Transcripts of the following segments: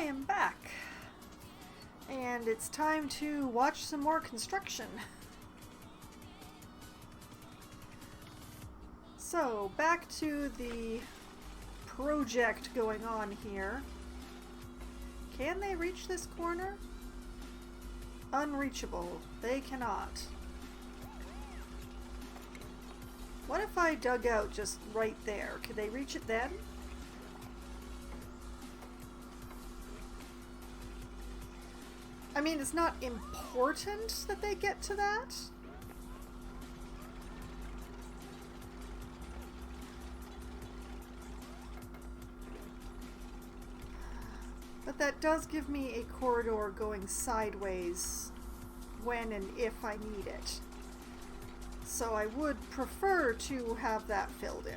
am back, and it's time to watch some more construction. So, back to the project going on here. Can they reach this corner? Unreachable. They cannot. What if I dug out just right there? Could they reach it then? I mean, it's not important that they get to that. But that does give me a corridor going sideways when and if I need it. So I would prefer to have that filled in.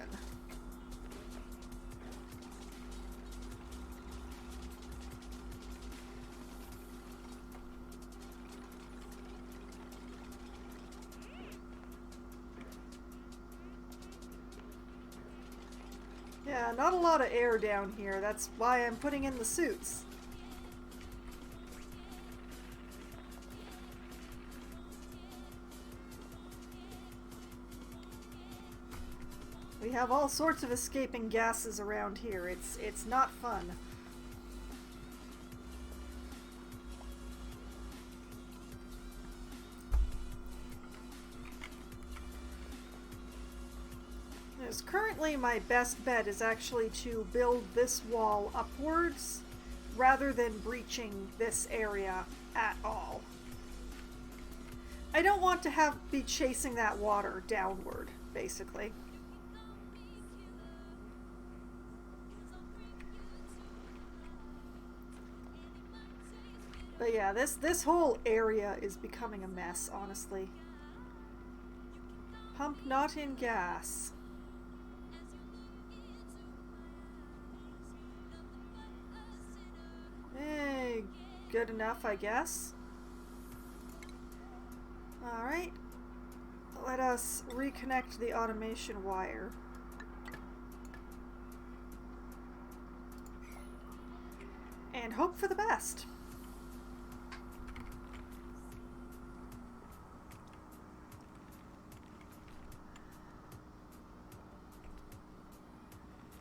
Yeah, not a lot of air down here. That's why I'm putting in the suits. We have all sorts of escaping gases around here. It's not fun. Currently, my best bet is actually to build this wall upwards rather than breaching this area at all. I don't want to be chasing that water downward, basically. But yeah, this whole area is becoming a mess, honestly. Pump not in gas. Good enough, I guess. Alright. Let us reconnect the automation wire. And hope for the best.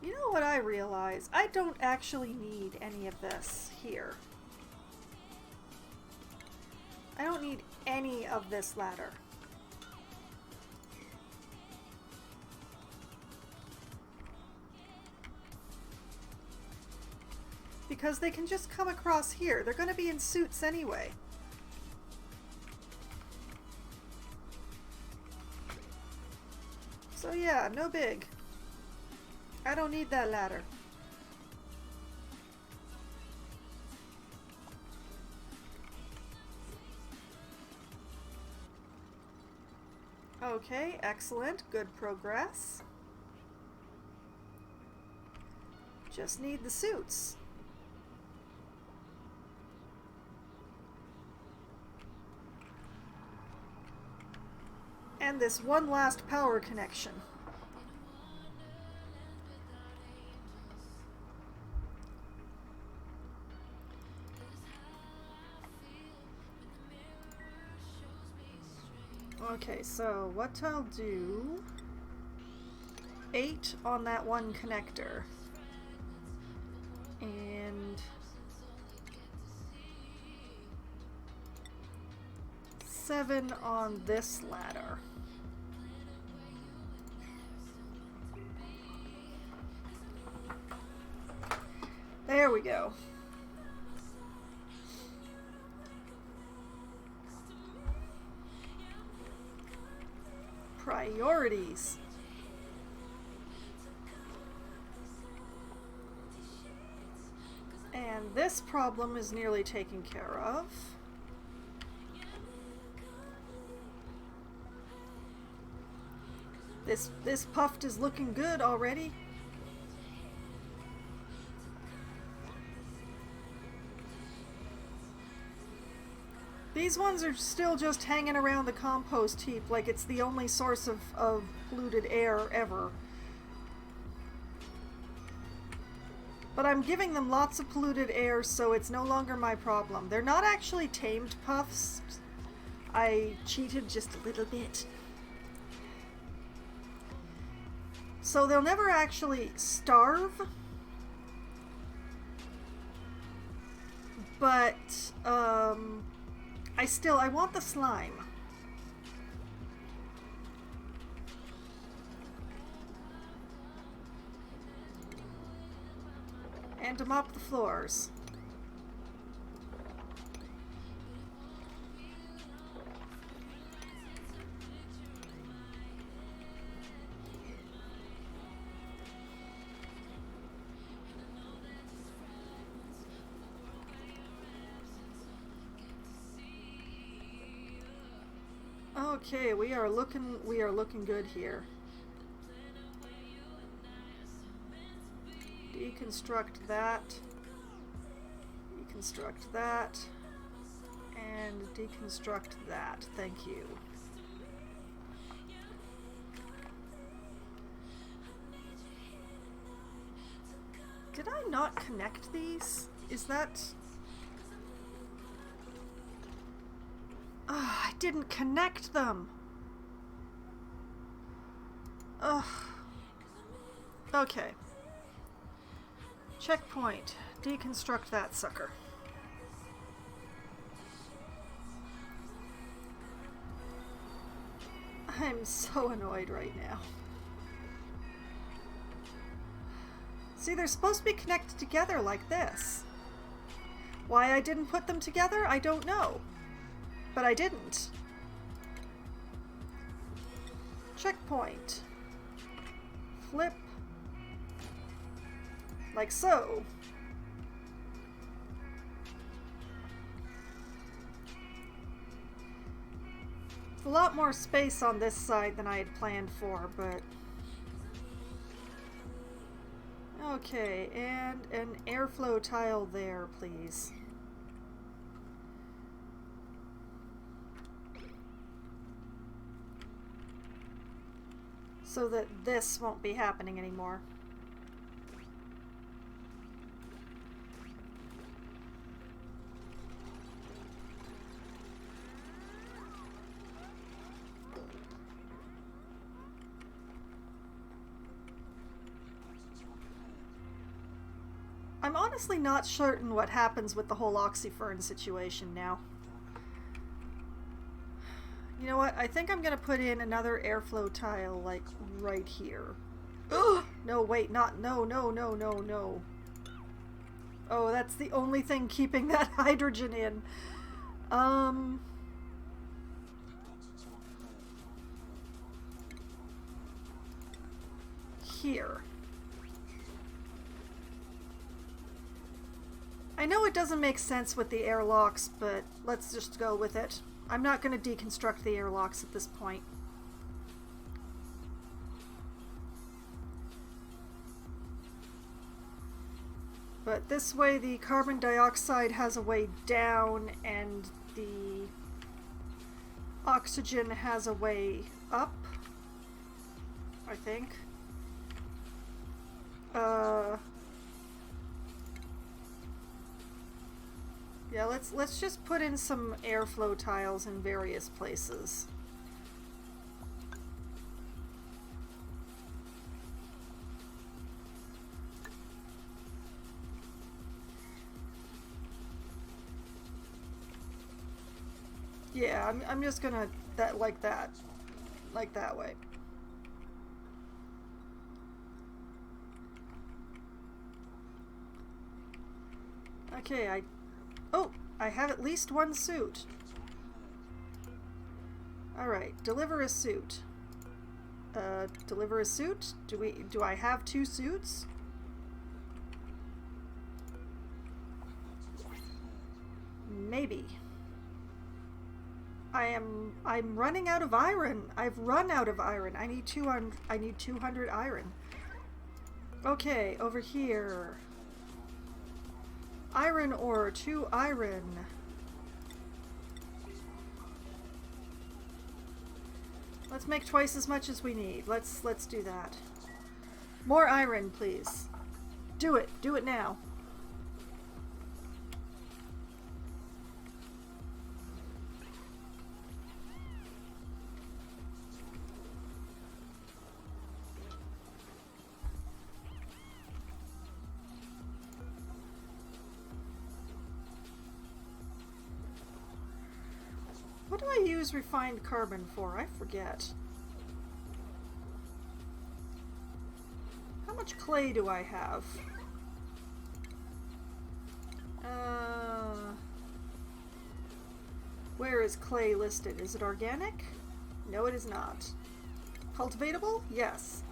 You know what I realize? I don't actually need any of this here. I don't need any of this ladder. Because they can just come across here. They're going to be in suits anyway. So yeah, no big. I don't need that ladder. Okay, excellent. Good progress. Just need the suits. And this one last power connection. Okay, so what I'll do, 8 on that one connector, and 7 on this ladder. There we go. Priorities. And this problem is nearly taken care of. This puffed is looking good already. These ones are still just hanging around the compost heap like it's the only source of polluted air ever. But I'm giving them lots of polluted air, so it's no longer my problem. They're not actually tamed puffs. I cheated just a little bit. So they'll never actually starve. But, I want the slime. And to mop the floors. Okay, we are looking good here. Deconstruct that. Deconstruct that. And deconstruct that. Thank you. Did I not connect these? Is that... Oh, I didn't connect them. Ugh. Okay. Checkpoint. Deconstruct that sucker. I'm so annoyed right now. See, they're supposed to be connected together like this. Why I didn't put them together, I don't know. But I didn't. Checkpoint. Flip. Like so. It's a lot more space on this side than I had planned for, but... Okay, and an airflow tile there, please. So that this won't be happening anymore. I'm honestly not certain what happens with the whole oxyfern situation now. You know what? I think I'm gonna put in another airflow tile, like, right here. Ugh! No, wait, not... No. Oh, that's the only thing keeping that hydrogen in. Here. I know it doesn't make sense with the airlocks, but let's just go with it. I'm not going to deconstruct the airlocks at this point. But this way the carbon dioxide has a way down and the oxygen has a way up, I think. Yeah, let's just put in some airflow tiles in various places. Yeah, I'm just gonna like that way. Okay, Oh, I have at least one suit. Alright, deliver a suit. Deliver a suit? Do I have two suits? Maybe. I'm running out of iron. I've run out of iron. I need 200 iron. Okay, over here. Iron ore, 2 iron. Let's make twice as much as we need. Let's do that. More iron, please. Do it. Do it now. What do I use refined carbon for? I forget. How much clay do I have? Where is clay listed? Is it organic? No, it is not. Cultivatable? Yes.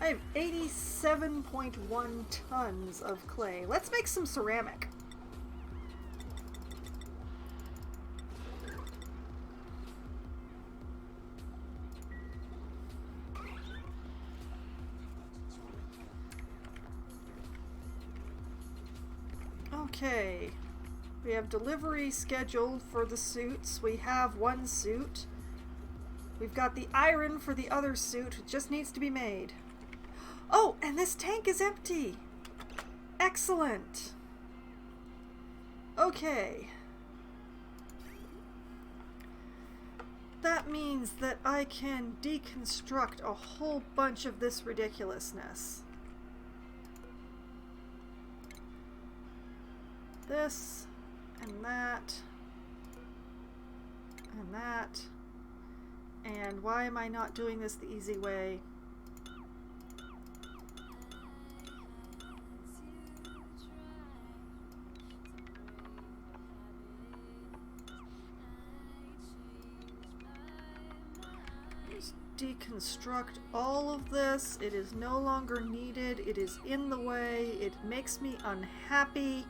I have 87.1 tons of clay. Let's make some ceramic. Okay, we have delivery scheduled for the suits. We have one suit. We've got the iron for the other suit. It just needs to be made. Oh, and this tank is empty. Excellent. Okay. That means that I can deconstruct a whole bunch of this ridiculousness. This, and that, and that, and why am I not doing this the easy way? Just deconstruct all of this. It is no longer needed. It is in the way. It makes me unhappy.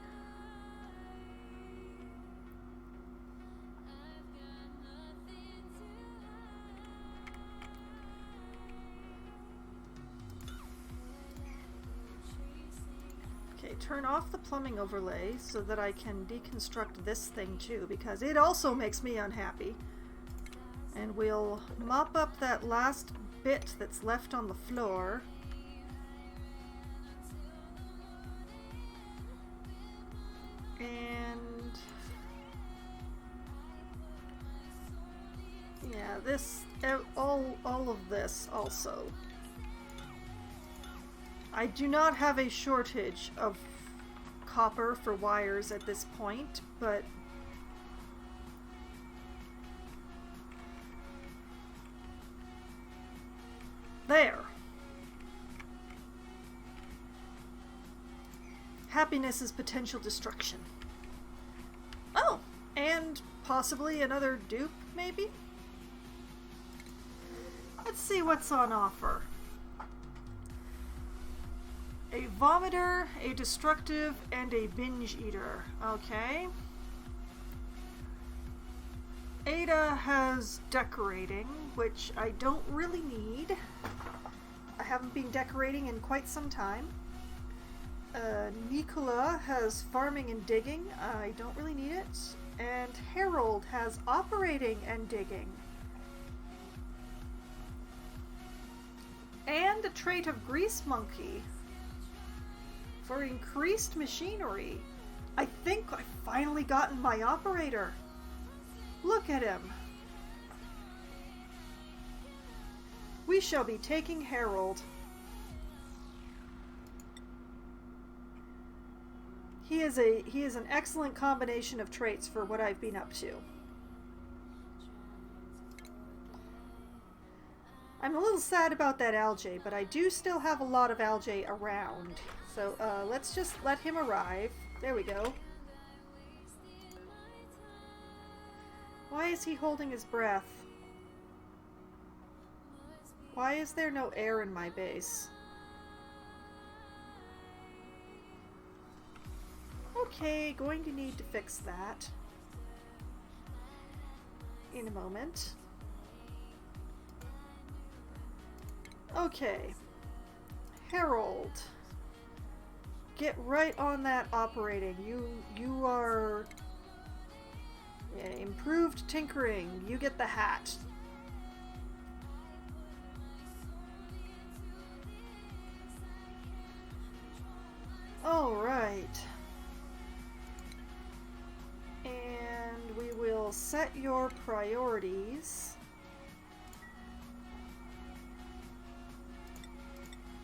Turn off the plumbing overlay so that I can deconstruct this thing too, because it also makes me unhappy. And we'll mop up that last bit that's left on the floor. And yeah, this, all of this also. I do not have a shortage of copper for wires at this point, but there. Happiness is potential destruction. Oh, and possibly another dupe, maybe? Let's see what's on offer. A vomiter, a destructive, and a binge eater. Okay. Ada has decorating, which I don't really need. I haven't been decorating in quite some time. Nicola has farming and digging. I don't really need it. And Harold has operating and digging. And a trait of grease monkey. For increased machinery. I think I've finally gotten my operator. Look at him. We shall be taking Harold. He is an excellent combination of traits for what I've been up to. I'm a little sad about that algae, but I do still have a lot of algae around. So let's just let him arrive. There we go. Why is he holding his breath? Why is there no air in my base? Okay, going to need to fix that in a moment. Okay. Harold. Get right on that operating. You are improved tinkering. You get the hat. Alright. And we will set your priorities.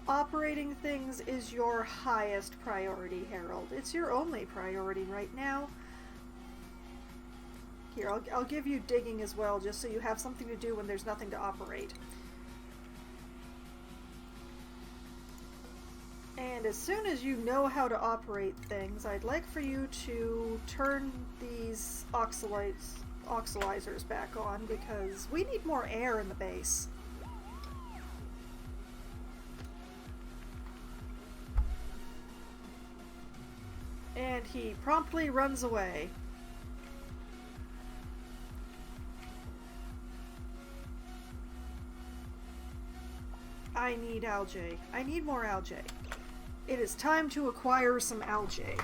Operating things is your highest priority, Harold. It's your only priority right now. Here, I'll give you digging as well, just so you have something to do when there's nothing to operate. And as soon as you know how to operate things, I'd like for you to turn these oxylizers back on, because we need more air in the base. And he promptly runs away. I need algae. I need more algae. It is time to acquire some algae.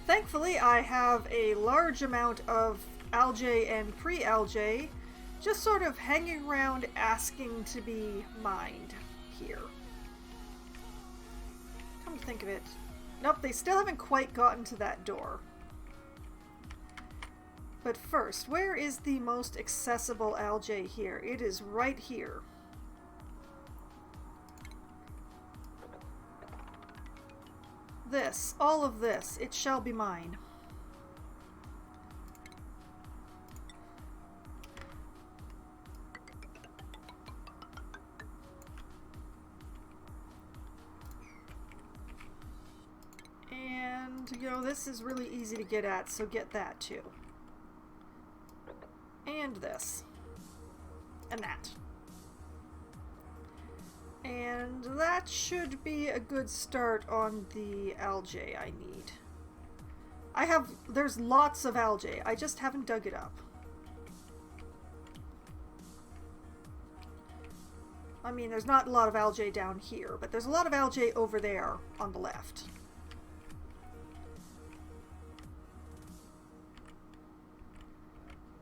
Thankfully, I have a large amount of algae and pre-algae just sort of hanging around asking to be mined here. Come to think of it. Nope, they still haven't quite gotten to that door. But first, where is the most accessible algae here? It is right here. This, all of this, it shall be mine. And, you know, this is really easy to get at, so get that too. And this. And that. And that should be a good start on the algae I need. There's lots of algae, I just haven't dug it up. I mean, there's not a lot of algae down here, but there's a lot of algae over there on the left.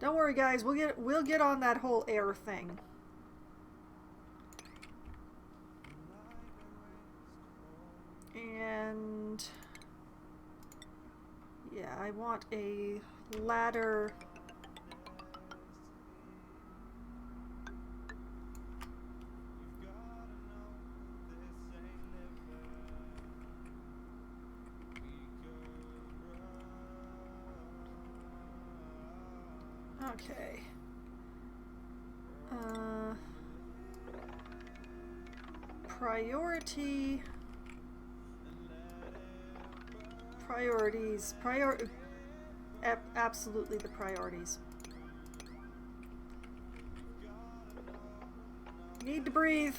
Don't worry guys, we'll get on that whole air thing. And yeah, I want a ladder. Okay. Priority. Priorities. Absolutely the priorities. Need to breathe.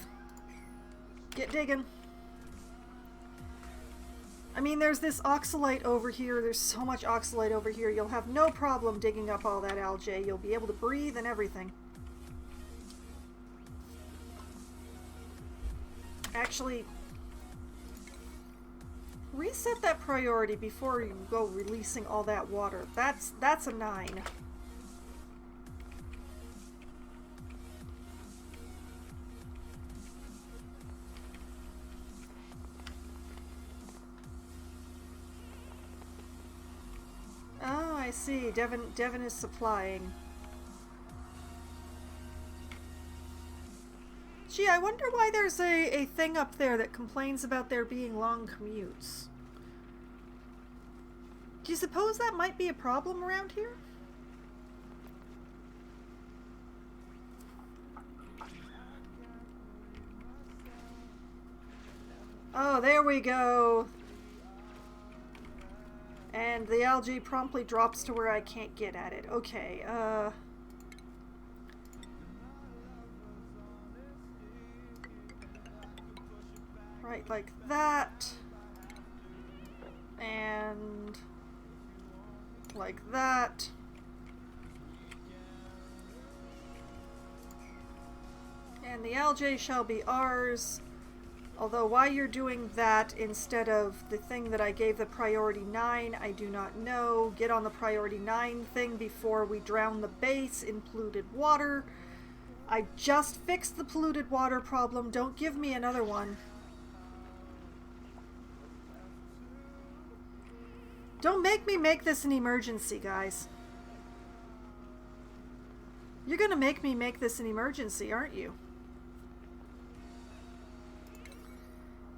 Get digging. I mean, there's this oxalite over here. There's so much oxalite over here. You'll have no problem digging up all that algae. You'll be able to breathe and everything. Actually, reset that priority before you go releasing all that water. That's a 9. Oh, I see. Devin is supplying. Gee, I wonder why there's a thing up there that complains about there being long commutes. Do you suppose that might be a problem around here? Oh, there we go. And the algae promptly drops to where I can't get at it. Okay, right, like that. And like that. And the algae shall be ours. Although why you're doing that instead of the thing that I gave the priority 9, I do not know. Get on the priority 9 thing before we drown the base in polluted water. I just fixed the polluted water problem. Don't give me another one. Don't make me make this an emergency, guys. You're gonna make me make this an emergency, aren't you?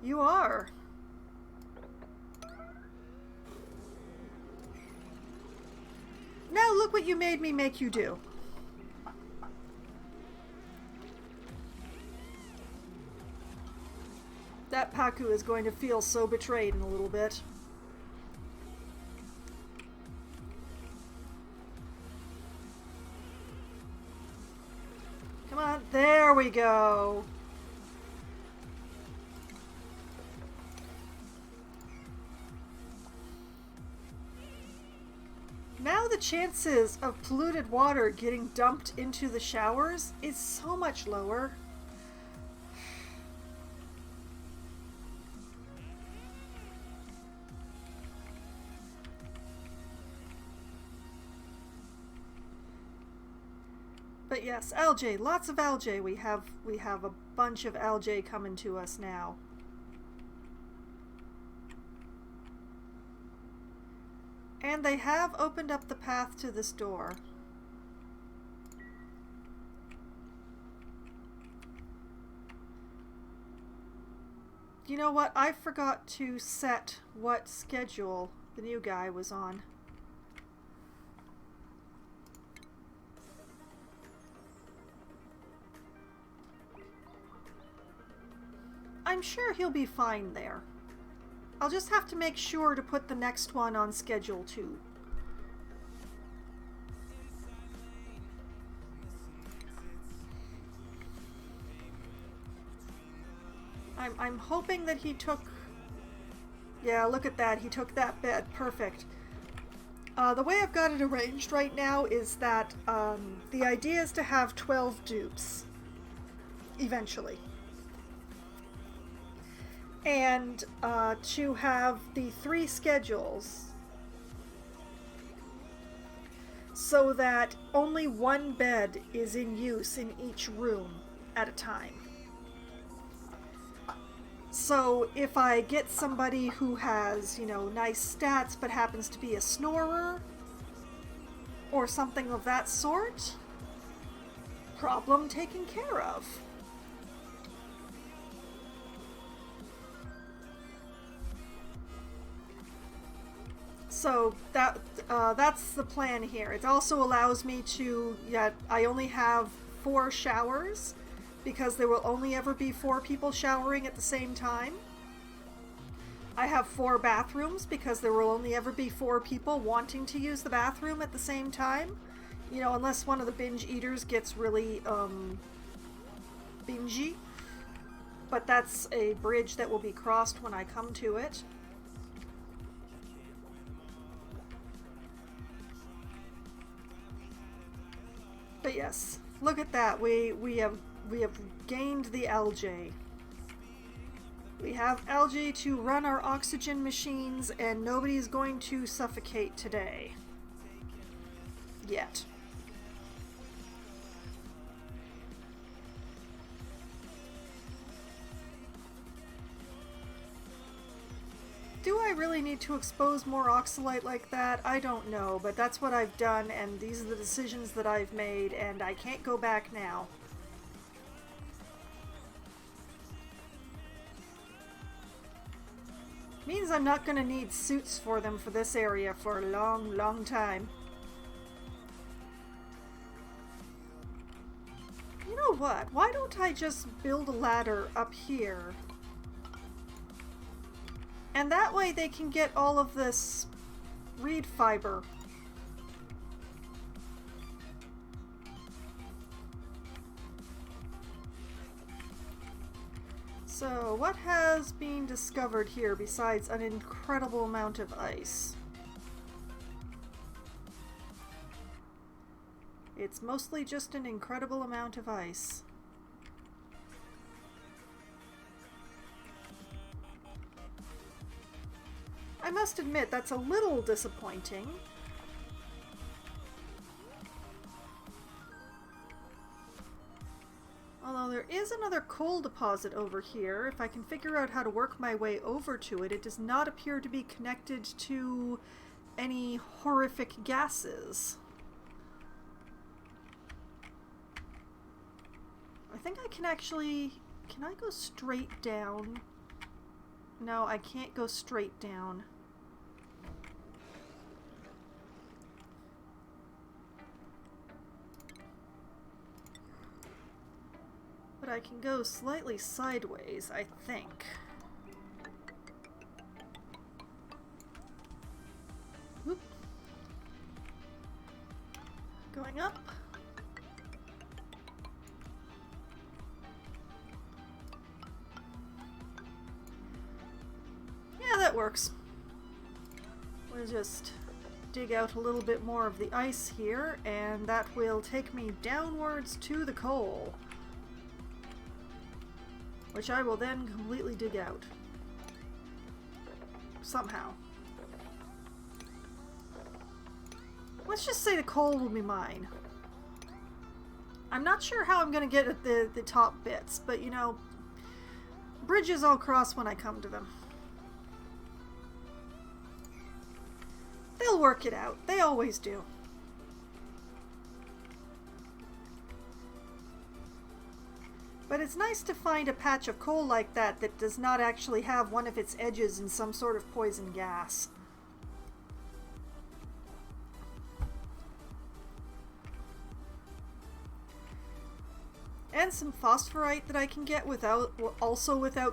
You are. Now look what you made me make you do. That Paku is going to feel so betrayed in a little bit. Come on, there we go. Now the chances of polluted water getting dumped into the showers is so much lower. But yes, algae, lots of algae. We have a bunch of algae coming to us now. And they have opened up the path to this door. You know what? I forgot to set what schedule the new guy was on. I'm sure he'll be fine there. I'll just have to make sure to put the next one on schedule too. I'm hoping that he took... Yeah, look at that. He took that bed. Perfect. The way I've got it arranged right now is that the idea is to have 12 dupes. Eventually. And to have the 3 schedules so that only 1 bed is in use in each room at a time. So if I get somebody who has, you know, nice stats but happens to be a snorer or something of that sort, problem taken care of. So that's the plan here. It also allows me to, I only have 4 showers because there will only ever be 4 people showering at the same time. I have 4 bathrooms because there will only ever be 4 people wanting to use the bathroom at the same time. You know, unless one of the binge eaters gets really bingy. But that's a bridge that will be crossed when I come to it. But yes, look at that. We have gained the algae. We have algae to run our oxygen machines, and nobody's going to suffocate today. Yet. Do I really need to expose more oxalite like that? I don't know, but that's what I've done, and these are the decisions that I've made, and I can't go back now. Means I'm not going to need suits for them for this area for a long, long time. You know what? Why don't I just build a ladder up here? And that way they can get all of this reed fiber. So, what has been discovered here besides an incredible amount of ice? It's mostly just an incredible amount of ice. I must admit, that's a little disappointing. Although there is another coal deposit over here. If I can figure out how to work my way over to it, it does not appear to be connected to any horrific gases. I think I can actually... Can I go straight down? No, I can't go straight down. But I can go slightly sideways, I think. Whoop. Going up. Yeah, that works. We'll just dig out a little bit more of the ice here, and that will take me downwards to the coal, which I will then completely dig out. Somehow. Let's just say the coal will be mine. I'm not sure how I'm going to get at the top bits, but you know, bridges I'll cross when I come to them. They'll work it out. They always do. But it's nice to find a patch of coal like that that does not actually have one of its edges in some sort of poison gas. And some phosphorite that I can get without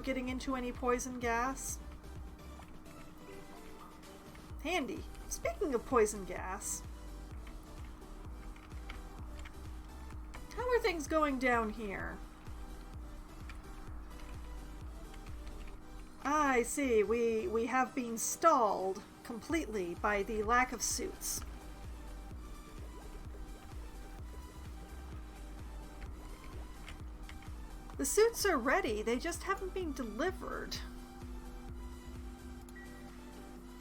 getting into any poison gas. Handy. Speaking of poison gas, how are things going down here? I see. We have been stalled completely by the lack of suits. The suits are ready, they just haven't been delivered.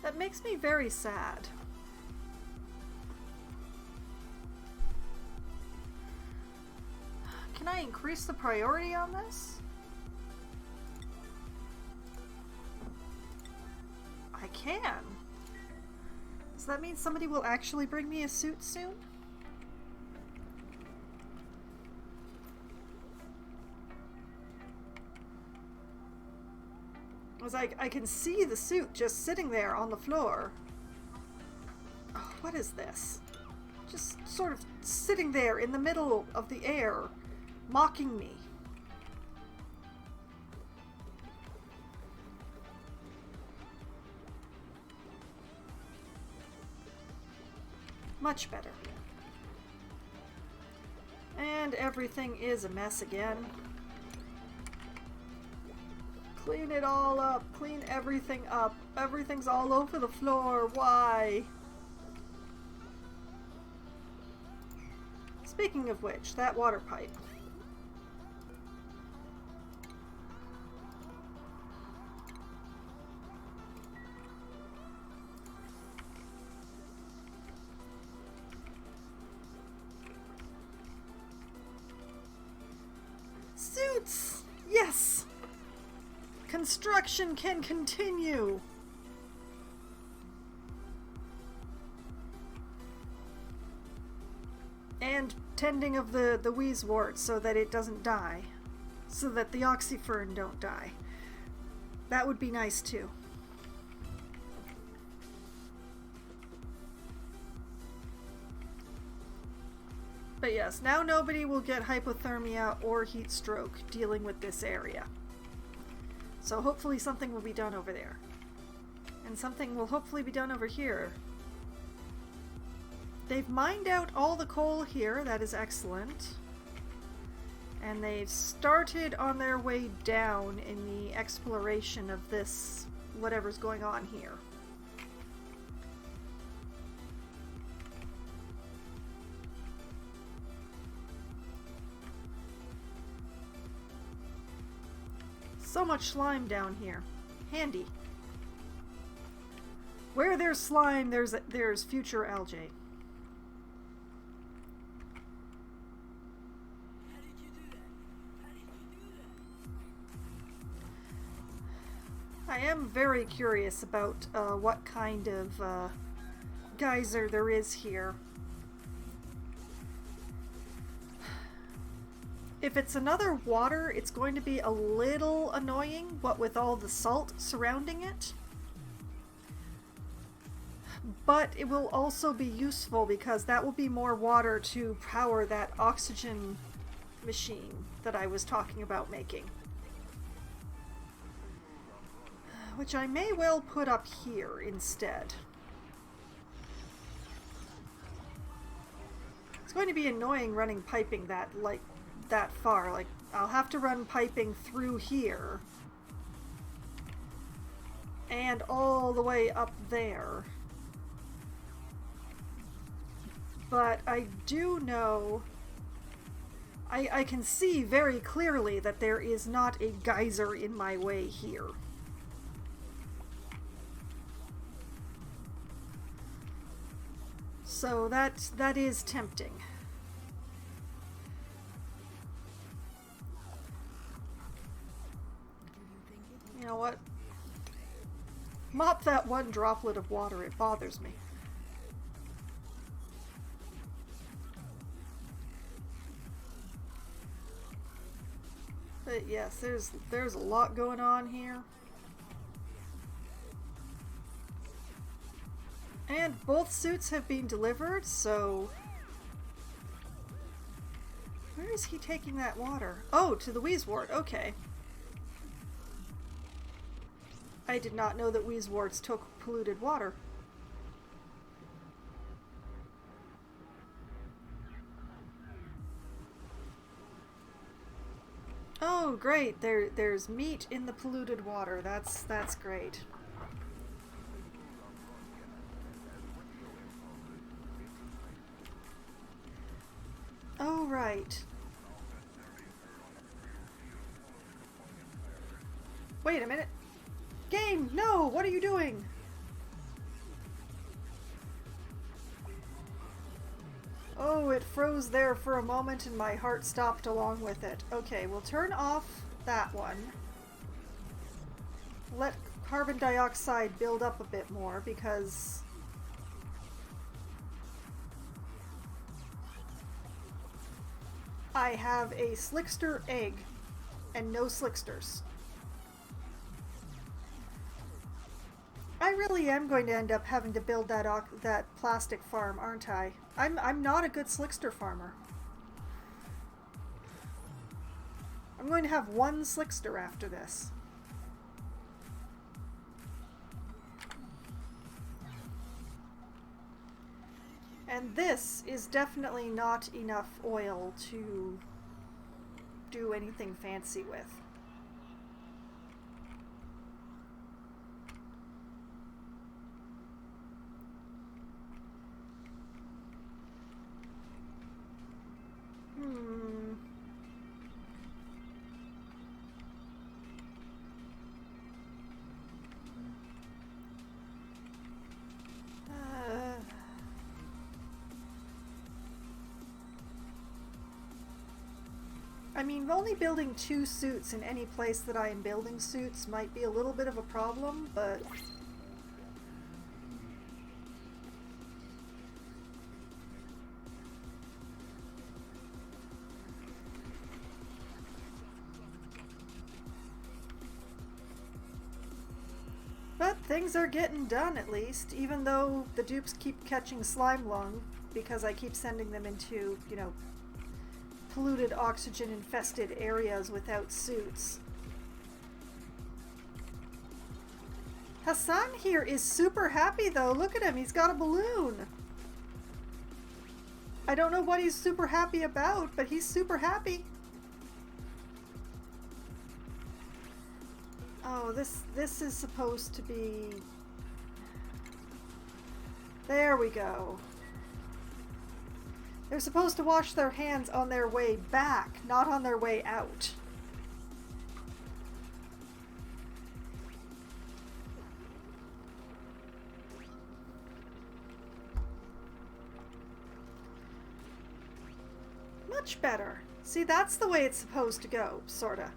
That makes me very sad. Can I increase the priority on this? I can. Does that mean somebody will actually bring me a suit soon? I can see the suit just sitting there on the floor. Oh, what is this? Just sort of sitting there in the middle of the air, mocking me. Much better. And everything is a mess again. Clean it all up. Clean everything up. Everything's all over the floor. Why? Speaking of which, that water pipe. Suits! Yes! Construction can continue! And tending of the wheezewort so that it doesn't die. So that the oxyfern don't die. That would be nice too. But yes, now nobody will get hypothermia or heat stroke dealing with this area. So hopefully something will be done over there. And something will hopefully be done over here. They've mined out all the coal here, that is excellent. And they've started on their way down in the exploration of this, whatever's going on here. So much slime down here. Handy. Where there's slime, there's future algae. I am very curious about what kind of geyser there is here. If it's another water, it's going to be a little annoying, what with all the salt surrounding it. But it will also be useful because that will be more water to power that oxygen machine that I was talking about making. Which I may well put up here instead. It's going to be annoying running piping that far. Like, I'll have to run piping through here and all the way up there. But I do know, I can see very clearly that there is not a geyser in my way here. So that is tempting. You know what? Mop that one droplet of water, it bothers me. But yes, there's a lot going on here. And both suits have been delivered, so... Where is he taking that water? Oh, to the Wheezewort, okay. I did not know that Wheezeworts took polluted water. Oh, great. There's meat in the polluted water. That's great. Oh, right. Wait a minute. Game, no! What are you doing? Oh, it froze there for a moment and my heart stopped along with it. Okay, we'll turn off that one. Let carbon dioxide build up a bit more because... I have a slickster egg and no slicksters. I really am going to end up having to build that plastic farm, aren't I? I'm not a good slickster farmer. I'm going to have one slickster after this. And this is definitely not enough oil to do anything fancy with. I mean, only building 2 suits in any place that I am building suits might be a little bit of a problem, but... But things are getting done, at least, even though the dupes keep catching slime lung, because I keep sending them into, you know, polluted, oxygen-infested areas without suits. Hassan here is super happy, though. Look at him, he's got a balloon. I don't know what he's super happy about, but he's super happy. Oh, this is supposed to be... There we go. They're supposed to wash their hands on their way back, not on their way out. Much better. See, that's the way it's supposed to go, sorta.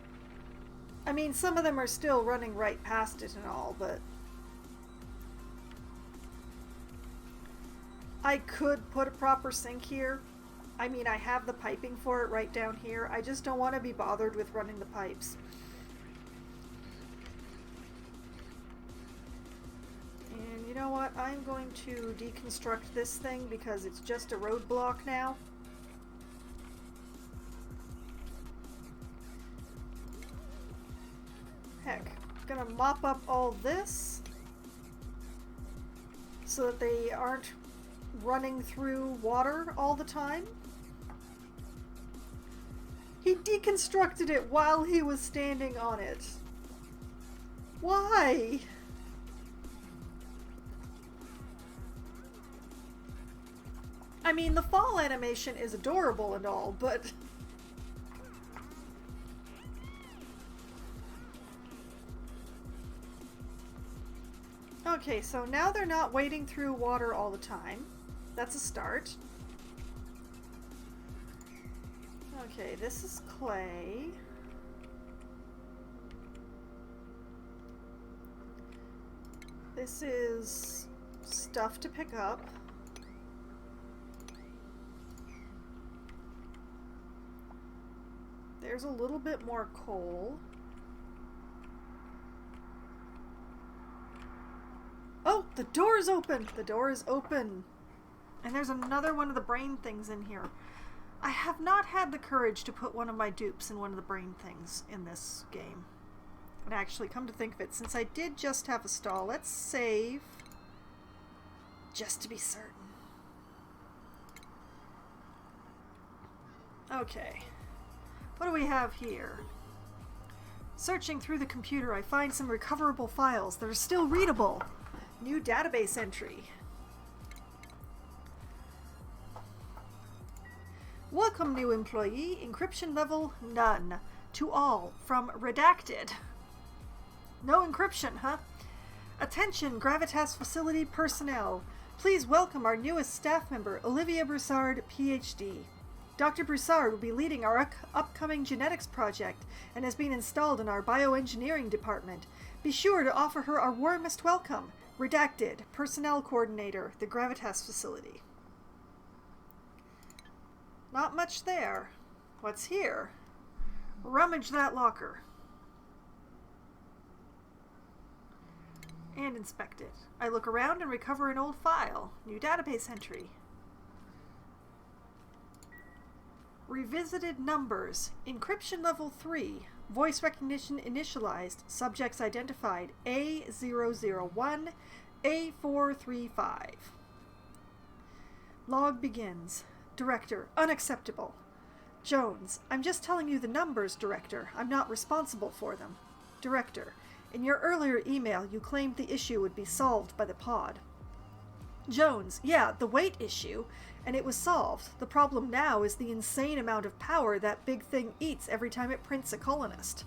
I mean, some of them are still running right past it and all, but... I could put a proper sink here. I mean, I have the piping for it right down here. I just don't want to be bothered with running the pipes. And you know what? I'm going to deconstruct this thing because it's just a roadblock now. Heck, I'm gonna mop up all this so that they aren't running through water all the time. He deconstructed it while he was standing on it. Why? I mean, the fall animation is adorable and all, but... Okay, so now they're not wading through water all the time. That's a start. Okay, this is clay. This is stuff to pick up. There's a little bit more coal. Oh, the door is open! The door is open. And there's another one of the brain things in here. I have not had the courage to put one of my dupes in one of the brain things in this game. And actually, come to think of it, since I did just have a stall, let's save. Just to be certain. Okay. What do we have here? Searching through the computer, I find some recoverable files that are still readable. New database entry. Welcome, new employee. Encryption level none. To all. From redacted. No encryption, huh? Attention, Gravitas facility personnel. Please welcome our newest staff member, Olivia Broussard, PhD. Dr. Broussard will be leading our upcoming genetics project and has been installed in our bioengineering department. Be sure to offer her our warmest welcome. Redacted. Personnel Coordinator, the Gravitas facility. Not much there. What's here? Rummage that locker. And inspect it. I look around and recover an old file. New database entry. Revisited numbers. Encryption level 3. Voice recognition initialized. Subjects identified. A001, A435. Log begins. Director, unacceptable. Jones, I'm just telling you the numbers, Director. I'm not responsible for them. Director, in your earlier email, you claimed the issue would be solved by the pod. Jones, yeah, the weight issue, and it was solved. The problem now is the insane amount of power that big thing eats every time it prints a colonist.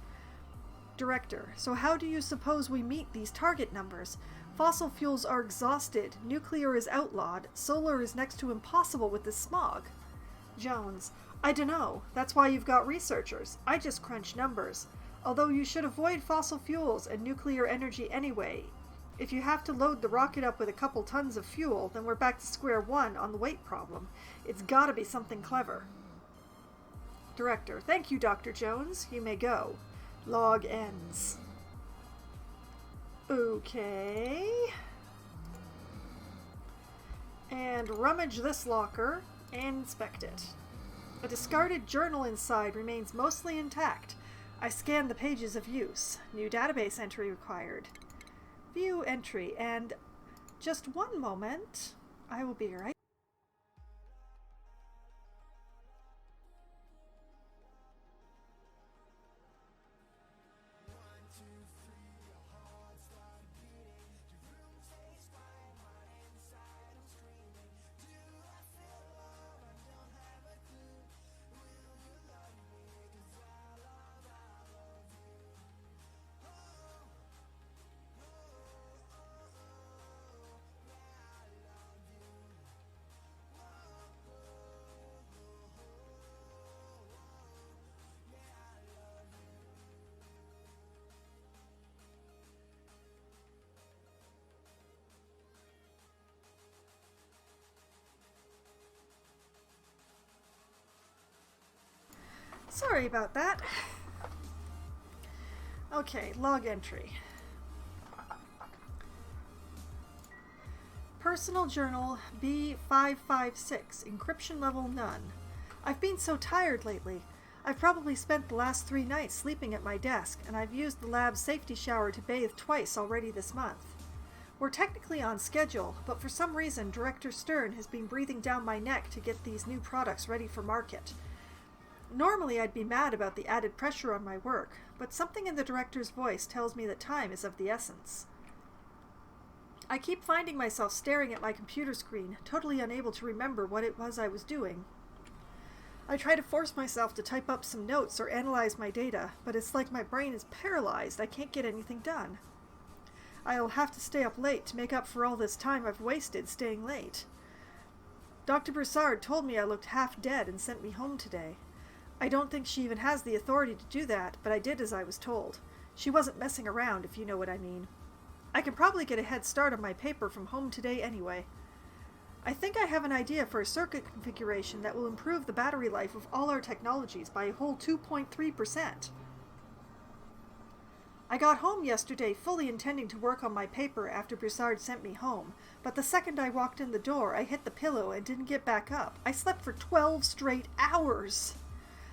Director, so how do you suppose we meet these target numbers? Fossil fuels are exhausted, nuclear is outlawed, solar is next to impossible with the smog. Jones, I dunno. That's why you've got researchers. I just crunch numbers. Although you should avoid fossil fuels and nuclear energy anyway. If you have to load the rocket up with a couple tons of fuel, then we're back to square one on the weight problem. It's gotta be something clever. Director, thank you, Dr. Jones. You may go. Log ends. Okay. And rummage this locker and inspect it. A discarded journal inside remains mostly intact. I scan the pages of use. New database entry required. View entry, and just one moment. I will be right. Sorry about that. Okay, log entry. Personal journal B556, encryption level none. I've been so tired lately. I've probably spent the last 3 nights sleeping at my desk, and I've used the lab's safety shower to bathe twice already this month. We're technically on schedule, but for some reason Director Stern has been breathing down my neck to get these new products ready for market. Normally I'd be mad about the added pressure on my work, but something in the director's voice tells me that time is of the essence. I keep finding myself staring at my computer screen, totally unable to remember what it was I was doing. I try to force myself to type up some notes or analyze my data, but it's like my brain is paralyzed. I can't get anything done. I'll have to stay up late to make up for all this time I've wasted staying late. Dr. Broussard told me I looked half dead and sent me home today. I don't think she even has the authority to do that, but I did as I was told. She wasn't messing around, if you know what I mean. I can probably get a head start on my paper from home today anyway. I think I have an idea for a circuit configuration that will improve the battery life of all our technologies by a whole 2.3%. I got home yesterday fully intending to work on my paper after Broussard sent me home, but the second I walked in the door, I hit the pillow and didn't get back up. I slept for 12 straight hours.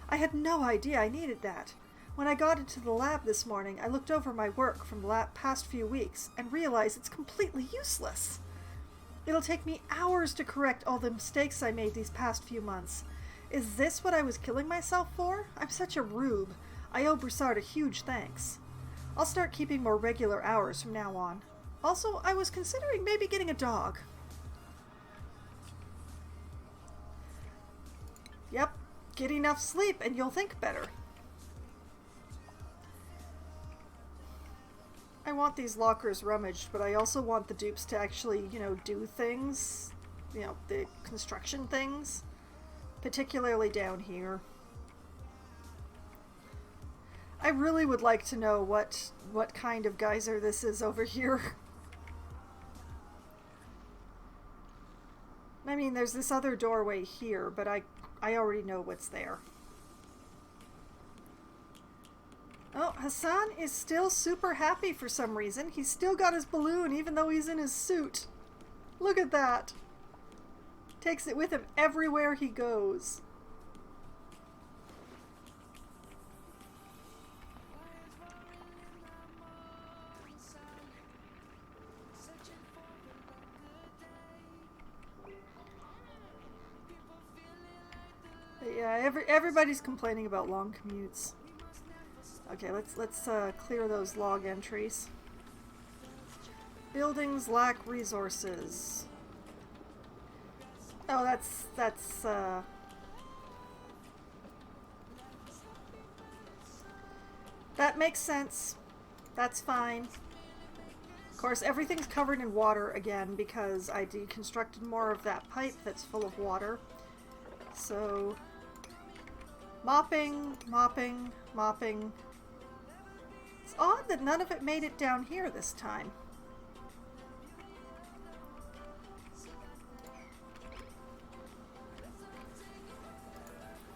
I had no idea I needed that. When I got into the lab this morning, I looked over my work from the past few weeks and realized it's completely useless. It'll take me hours to correct all the mistakes I made these past few months. Is this what I was killing myself for? I'm such a rube. I owe Broussard a huge thanks. I'll start keeping more regular hours from now on. Also, I was considering maybe getting a dog. Yep, get enough sleep and you'll think better. I want these lockers rummaged, but I also want the dupes to actually, do things. The construction things. Particularly down here. I really would like to know what kind of geyser this is over here. I mean, there's this other doorway here, but I already know what's there. Oh, Hassan is still super happy for some reason. He's still got his balloon even though he's in his suit. Look at that. Takes it with him everywhere he goes. Yeah, everybody's complaining about long commutes. Okay, let's clear those log entries. Buildings lack resources. Oh, that's that makes sense. That's fine. Of course, everything's covered in water again because I deconstructed more of that pipe that's full of water. So, mopping, mopping, mopping. It's odd that none of it made it down here this time.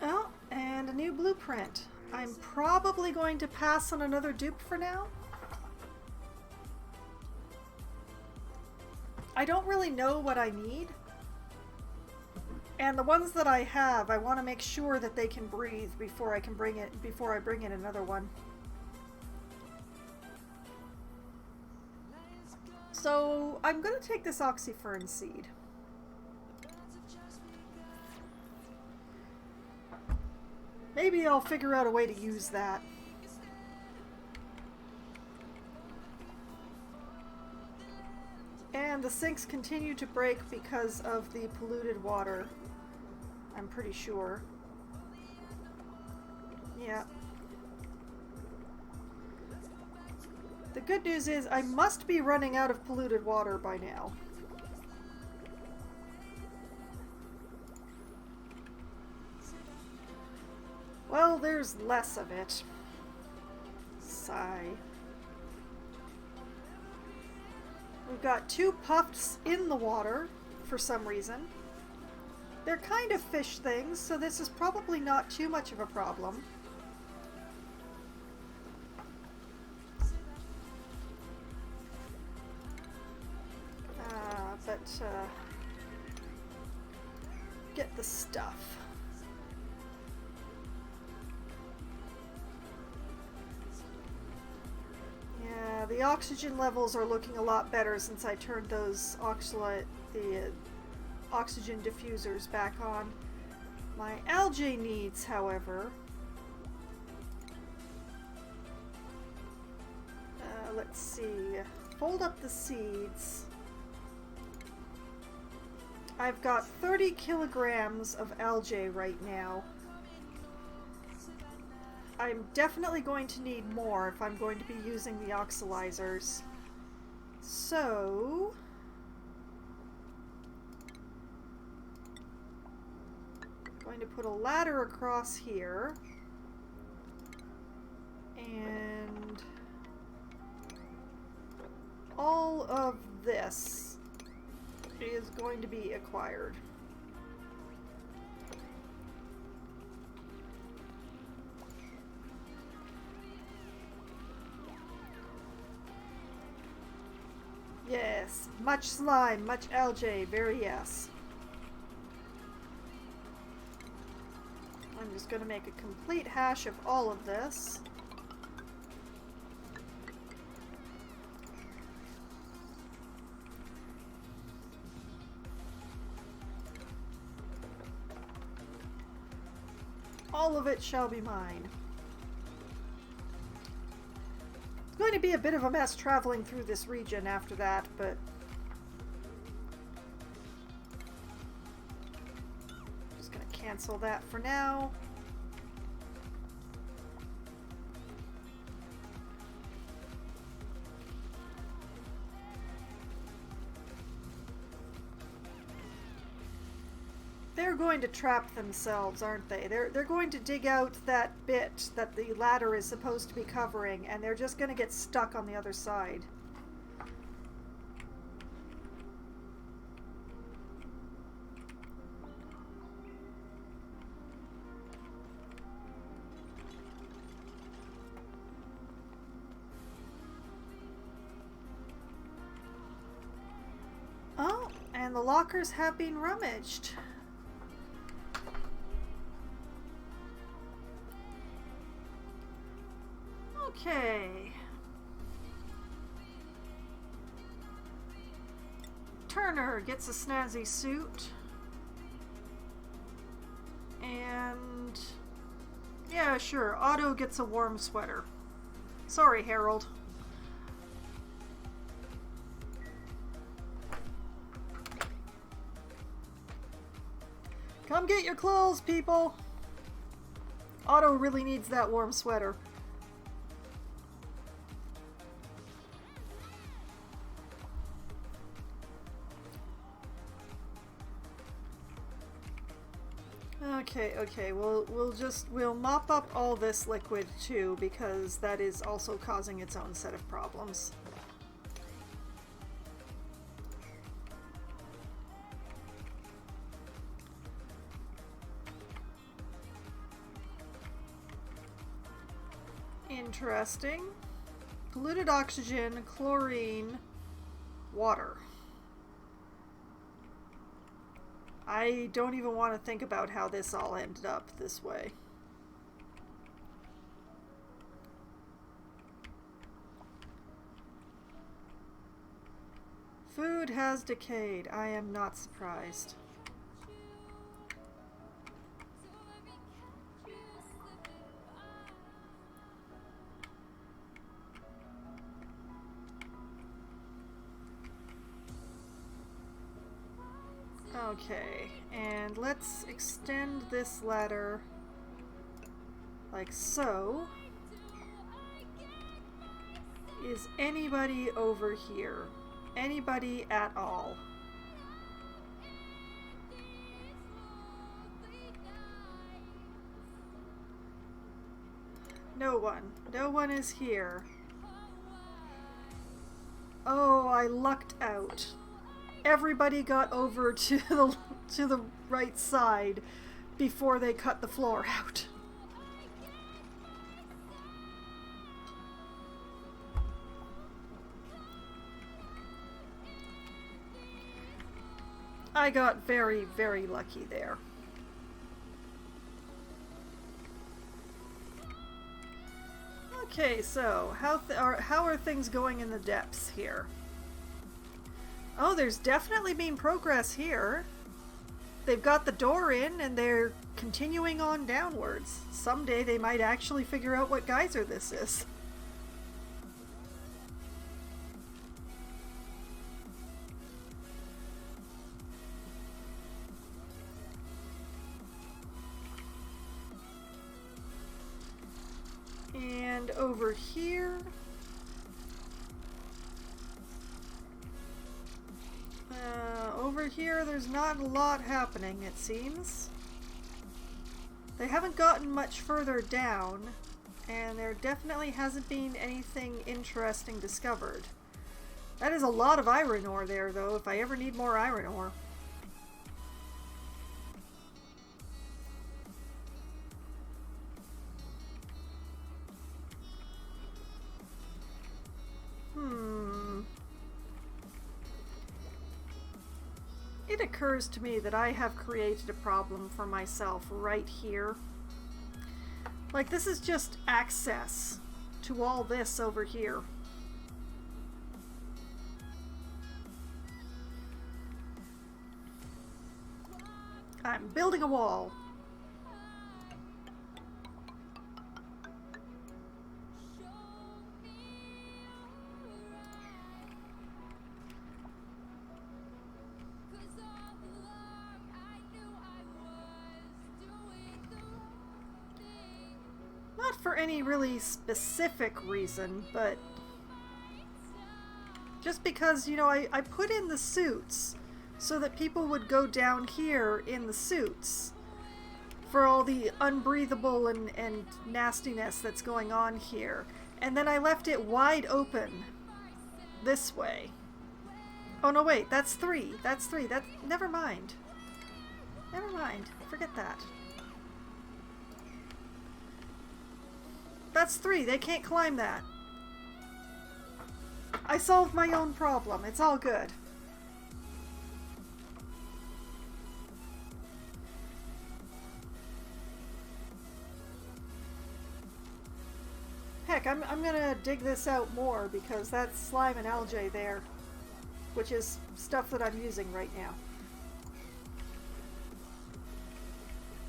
Oh, and a new blueprint. I'm probably going to pass on another dupe for now. I don't really know what I need. And the ones that I have, I want to make sure that they can breathe before I bring in another one. So I'm going to take this oxyfern seed. Maybe I'll figure out a way to use that. And the sinks continue to break because of the polluted water. I'm pretty sure. Yeah. The good news is I must be running out of polluted water by now. Well, there's less of it. Sigh. We've got 2 puffs in the water for some reason. They're kind of fish things, so this is probably not too much of a problem. get the stuff. Yeah, the oxygen levels are looking a lot better since I turned those the oxygen diffusers back on. My algae needs, however, let's see, fold up the seeds. I've got 30 kilograms of algae right now. I'm definitely going to need more if I'm going to be using the oxylizers. So I'm going to put a ladder across here, and all of this is going to be acquired. Yes, much slime, much algae, very yes. I'm just going to make a complete hash of all of this. All of it shall be mine. It's going to be a bit of a mess traveling through this region after that, but just going to cancel that for now. They're going to trap themselves, aren't they? They're going to dig out that bit that the ladder is supposed to be covering, and they're just going to get stuck on the other side. Oh, and the lockers have been rummaged. Okay. Turner gets a snazzy suit. And yeah, sure, Otto gets a warm sweater. Sorry, Harold. Come get your clothes, people. Otto really needs that warm sweater. Okay, we'll mop up all this liquid too, because that is also causing its own set of problems. Interesting. Polluted oxygen, chlorine, water. I don't even want to think about how this all ended up this way. Food has decayed. I am not surprised. Okay, and let's extend this ladder like so. Is anybody over here? Anybody at all? No one. No one is here. Oh, I lucked out. Everybody got over to the right side before they cut the floor out. I got very, very lucky there. Okay, so how are things going in the depths here? Oh, there's definitely been progress here. They've got the door in and they're continuing on downwards. Someday they might actually figure out what geyser this is. And over here, there's not a lot happening, it seems. They haven't gotten much further down, and there definitely hasn't been anything interesting discovered. That is a lot of iron ore there, though, if I ever need more iron ore. It occurs to me that I have created a problem for myself right here. Like, this is just access to all this over here. I'm building a wall. Not for any really specific reason, but just because, you know, I put in the suits so that people would go down here in the suits for all the unbreathable and nastiness that's going on here. And then I left it wide open this way. Oh no, wait, that's 3. That's 3. Never mind. Never mind. Forget that. That's 3. They can't climb that. I solved my own problem. It's all good. Heck, I'm gonna dig this out more because that's slime and algae there, which is stuff that I'm using right now.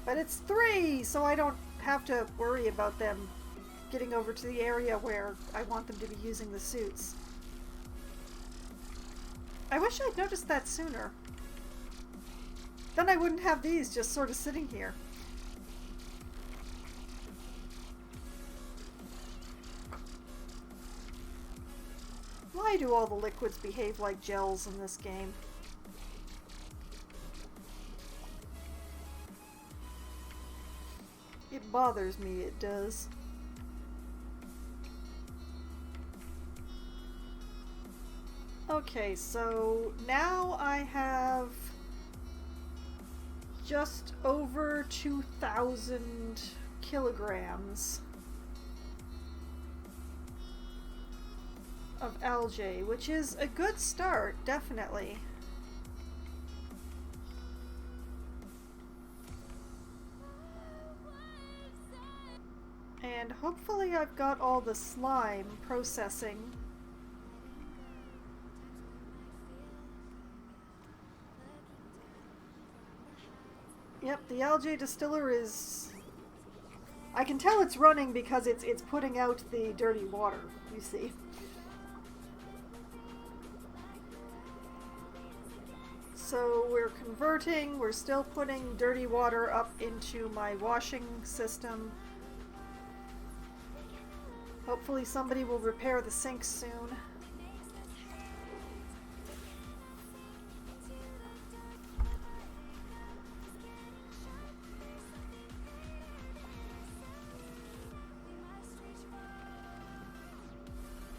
But it's 3, so I don't have to worry about them getting over to the area where I want them to be using the suits. I wish I'd noticed that sooner. Then I wouldn't have these just sort of sitting here. Why do all the liquids behave like gels in this game? It bothers me, it does. Okay, so now I have just over 2,000 kilograms of algae, which is a good start, definitely. And hopefully I've got all the slime processing. Yep, the algae distiller is... I can tell it's running because it's putting out the dirty water, you see. So we're converting, we're still putting dirty water up into my washing system. Hopefully somebody will repair the sink soon.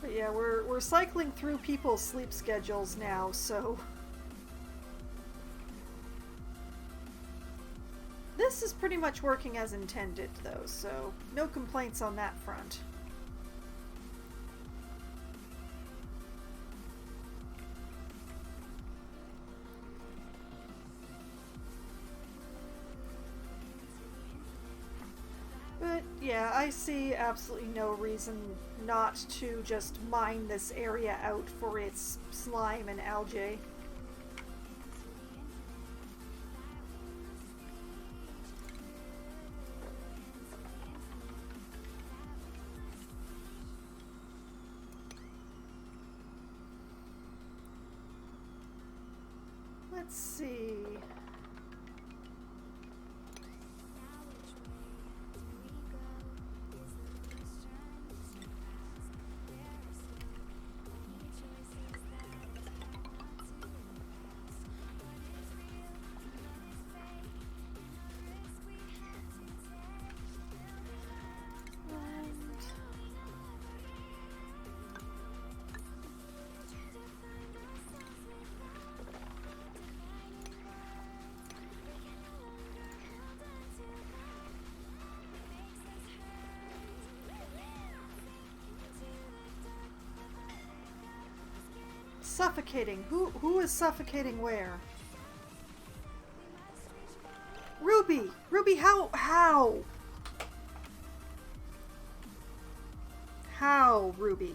But yeah, we're cycling through people's sleep schedules now, so this is pretty much working as intended though, so no complaints on that front. Yeah, I see absolutely no reason not to just mine this area out for its slime and algae. Let's see. Suffocating. Who is suffocating where? Ruby! Ruby, how? How, Ruby?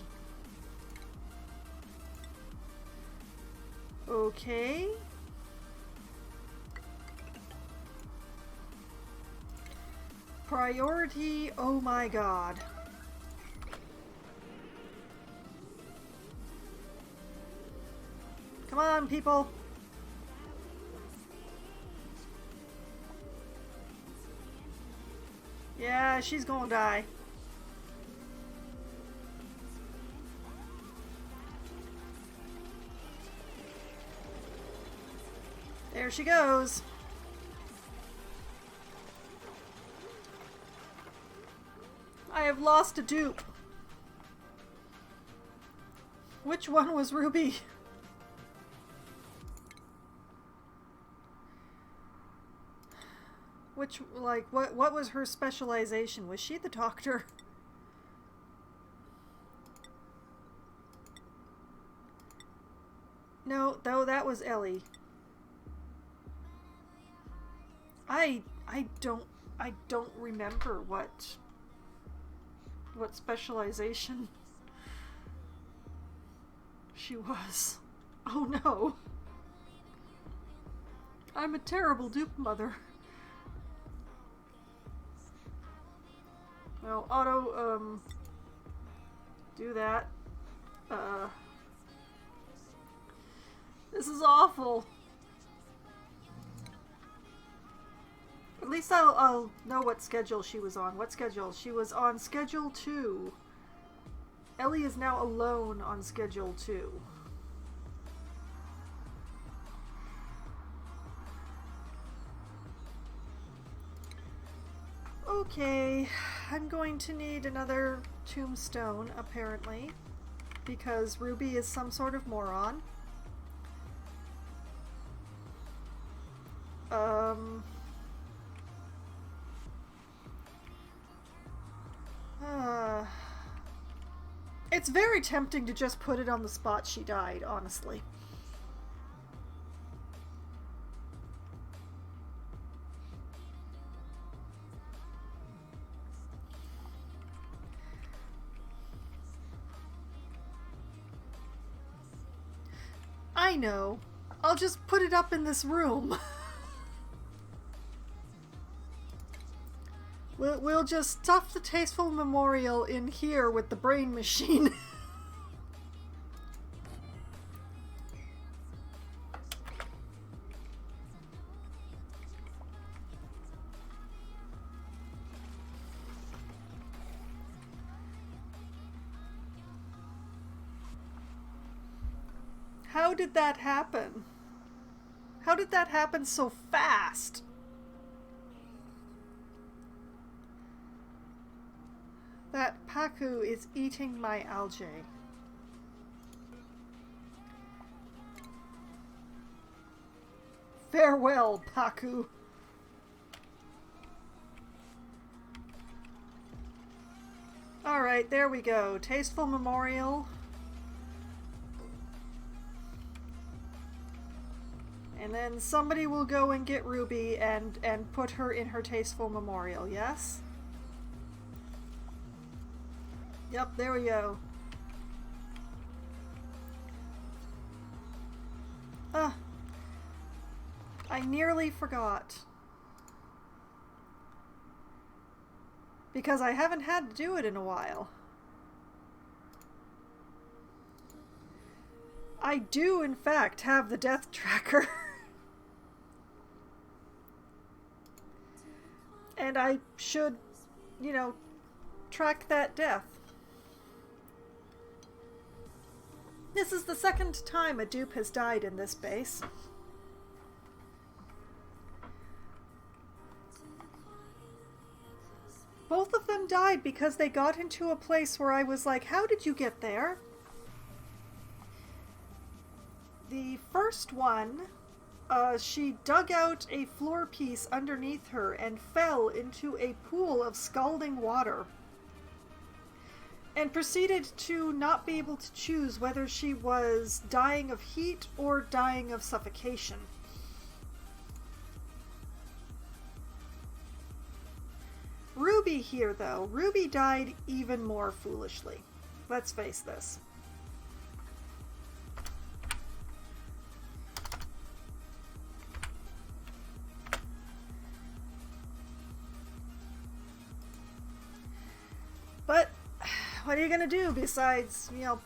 Okay. Priority, oh my god. Come on, people. Yeah, she's gonna die. There she goes. I have lost a dupe. Which one was Ruby? Which, like, what was her specialization? Was she the doctor? No, though that was Ellie. I don't remember what specialization she was. Oh no. I'm a terrible dupe mother. Well, auto, do that. This is awful. At least I'll know what schedule she was on. What schedule? She was on schedule 2. Ellie is now alone on schedule 2. Okay, I'm going to need another tombstone, apparently, because Ruby is some sort of moron. It's very tempting to just put it on the spot she died, honestly. I know. I'll just put it up in this room. We'll just stuff the tasteful memorial in here with the brain machine. How did that happen? How did that happen so fast? That Paku is eating my algae. Farewell, Paku. Alright, there we go. Tasteful memorial. And then somebody will go and get Ruby and put her in her tasteful memorial, yes? Yep, there we go. Ah, I nearly forgot. Because I haven't had to do it in a while. I do, in fact, have the death tracker. And I should, you know, track that death. This is the second time a dupe has died in this base. Both of them died because they got into a place where I was like, how did you get there? The first one, she dug out a floor piece underneath her and fell into a pool of scalding water. And proceeded to not be able to choose whether she was dying of heat or dying of suffocation. Ruby here, though. Ruby died even more foolishly. Let's face this. But what are you gonna do besides, you know,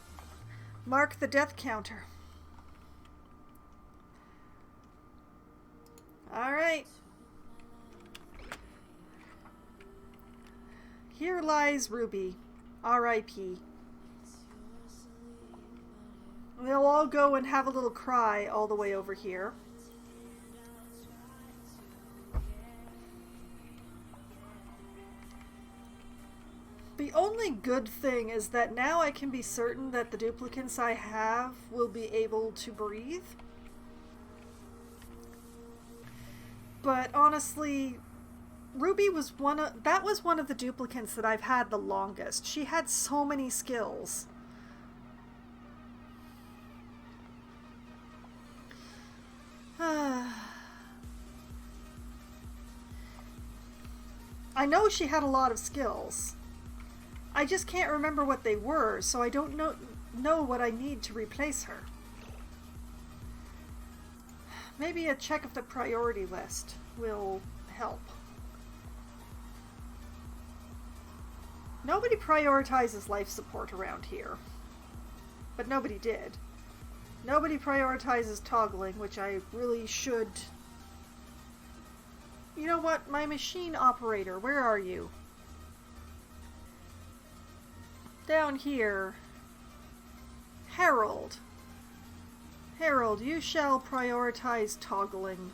mark the death counter? Alright. Here lies Ruby. R.I.P. They'll all go and have a little cry all the way over here. The only good thing is that now I can be certain that the duplicates I have will be able to breathe. But honestly, Ruby was one of the duplicates that I've had the longest. She had so many skills. I know she had a lot of skills. I just can't remember what they were, so I don't know what I need to replace her. Maybe a check of the priority list will help. Nobody prioritizes life support around here. But nobody did. Nobody prioritizes toggling, which I really should... You know what? My machine operator, where are you? Down here. Harold. Harold, you shall prioritize toggling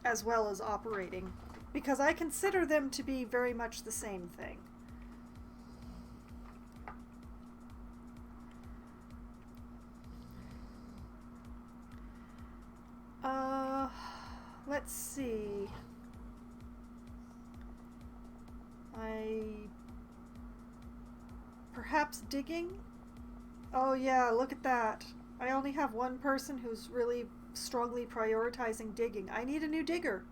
as well as operating, because I consider them to be very much the same thing. Let's see. Perhaps digging? Oh yeah, look at that. I only have one person who's really strongly prioritizing digging. I need a new digger.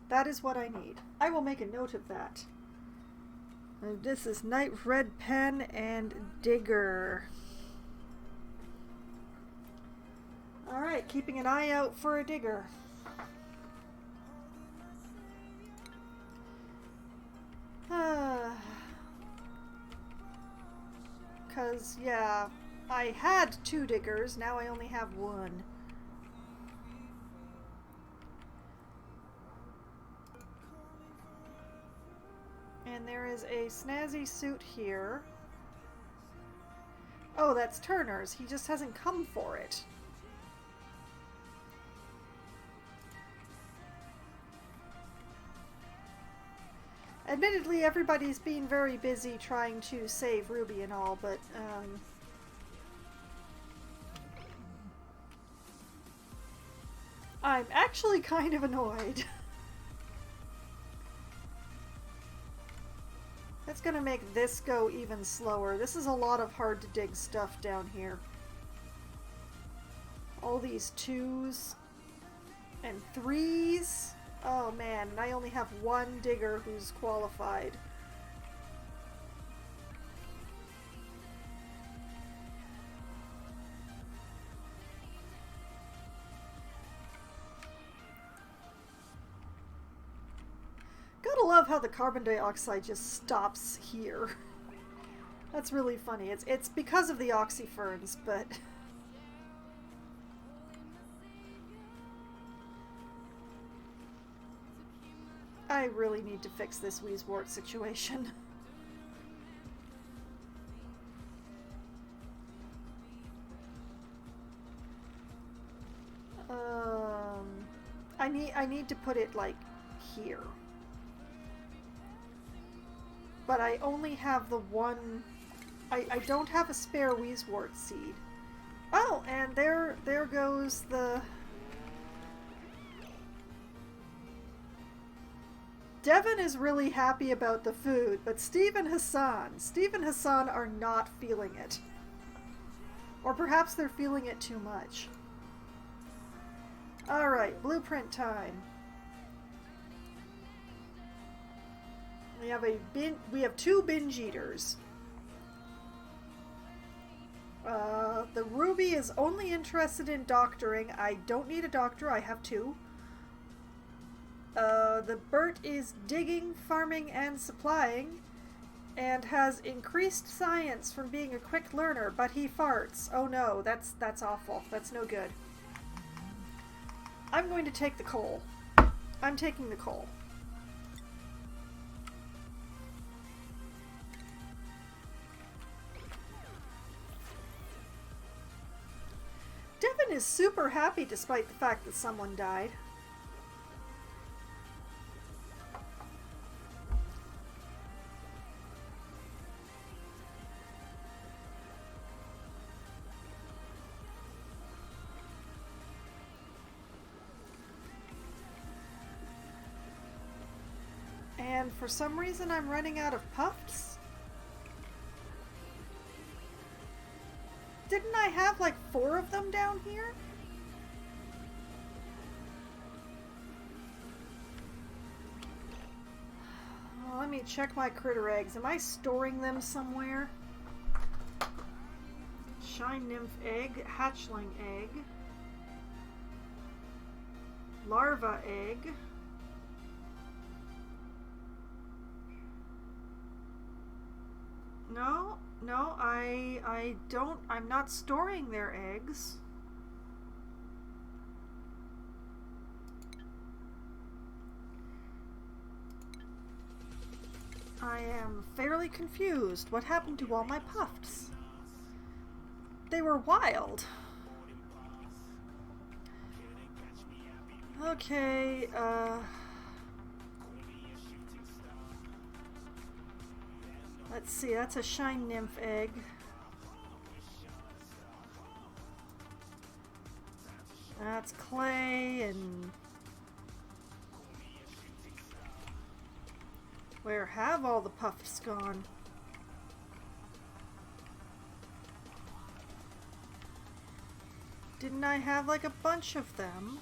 That is what I need. I will make a note of that. This is Night Red Pen and Digger. Alright, keeping an eye out for a digger. Because, yeah, I had 2 diggers, now I only have 1. And there is a snazzy suit here. Oh, that's Turner's. He just hasn't come for it. Admittedly, everybody's been very busy trying to save Ruby and all, but, I'm actually kind of annoyed. That's gonna make this go even slower. This is a lot of hard to dig stuff down here. All these 2s and 3s. Oh man, and I only have 1 digger who's qualified. love how the carbon dioxide just stops here. That's really funny. It's because of the oxyferns, but... I really need to fix this Wheezewort situation. I need to put it like here. But I only have the one. I don't have a spare Wheezewort seed. Oh, and there goes the. Devin is really happy about the food, but Steve and Hassan are not feeling it. Or perhaps they're feeling it too much. Alright, blueprint time. We have two binge eaters. The Ruby is only interested in doctoring. I don't need a doctor, I have two. The Bert is digging, farming, and supplying, and has increased science from being a quick learner, but he farts. Oh no, that's awful. That's no good. I'm going to take the coal. I'm taking the coal. Devin is super happy despite the fact that someone died. And for some reason I'm running out of puffs. Didn't I have like 4 of them down here? Well, let me check my critter eggs. Am I storing them somewhere? Shine nymph egg, hatchling egg, larva egg. No, I don't, I'm not storing their eggs. I am fairly confused. What happened to all my puffs? They were wild. Okay, let's see, that's a shine nymph egg. That's clay and... Where have all the puffs gone? Didn't I have like a bunch of them?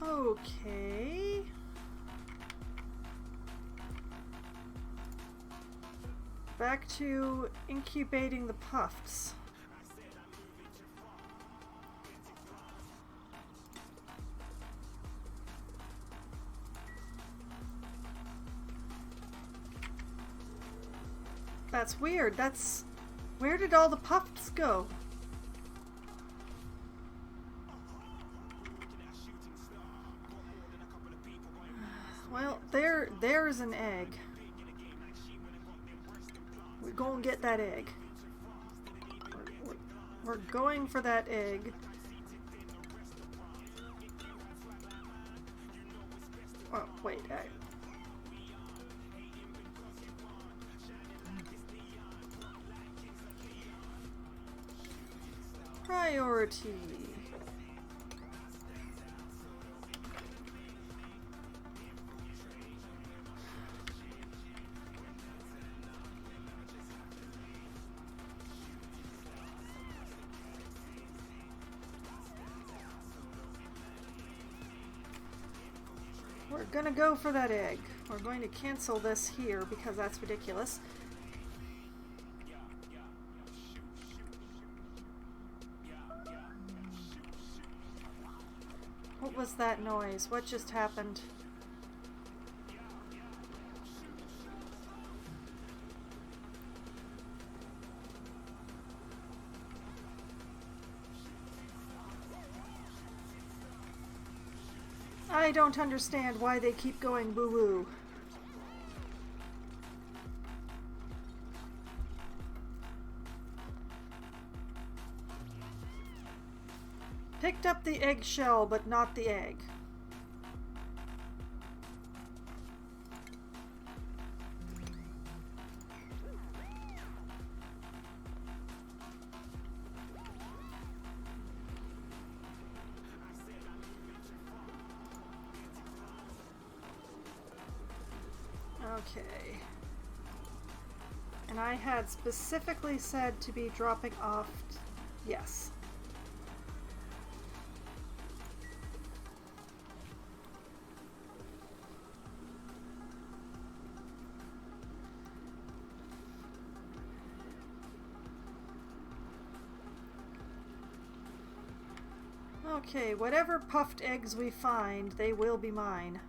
Okay. Back to incubating the puffs. That's weird. That's... Where did all the puffs go? Well, there's an egg. We're going to get that egg. We're going for that egg. Oh, wait. Priority. We're gonna go for that egg. We're going to cancel this here because that's ridiculous. What was that noise? What just happened? I don't understand why they keep going woo-woo. Picked up the eggshell, but not the egg. Okay. And I had specifically said to be dropping off... Yes. Okay, whatever puffed eggs we find, they will be mine.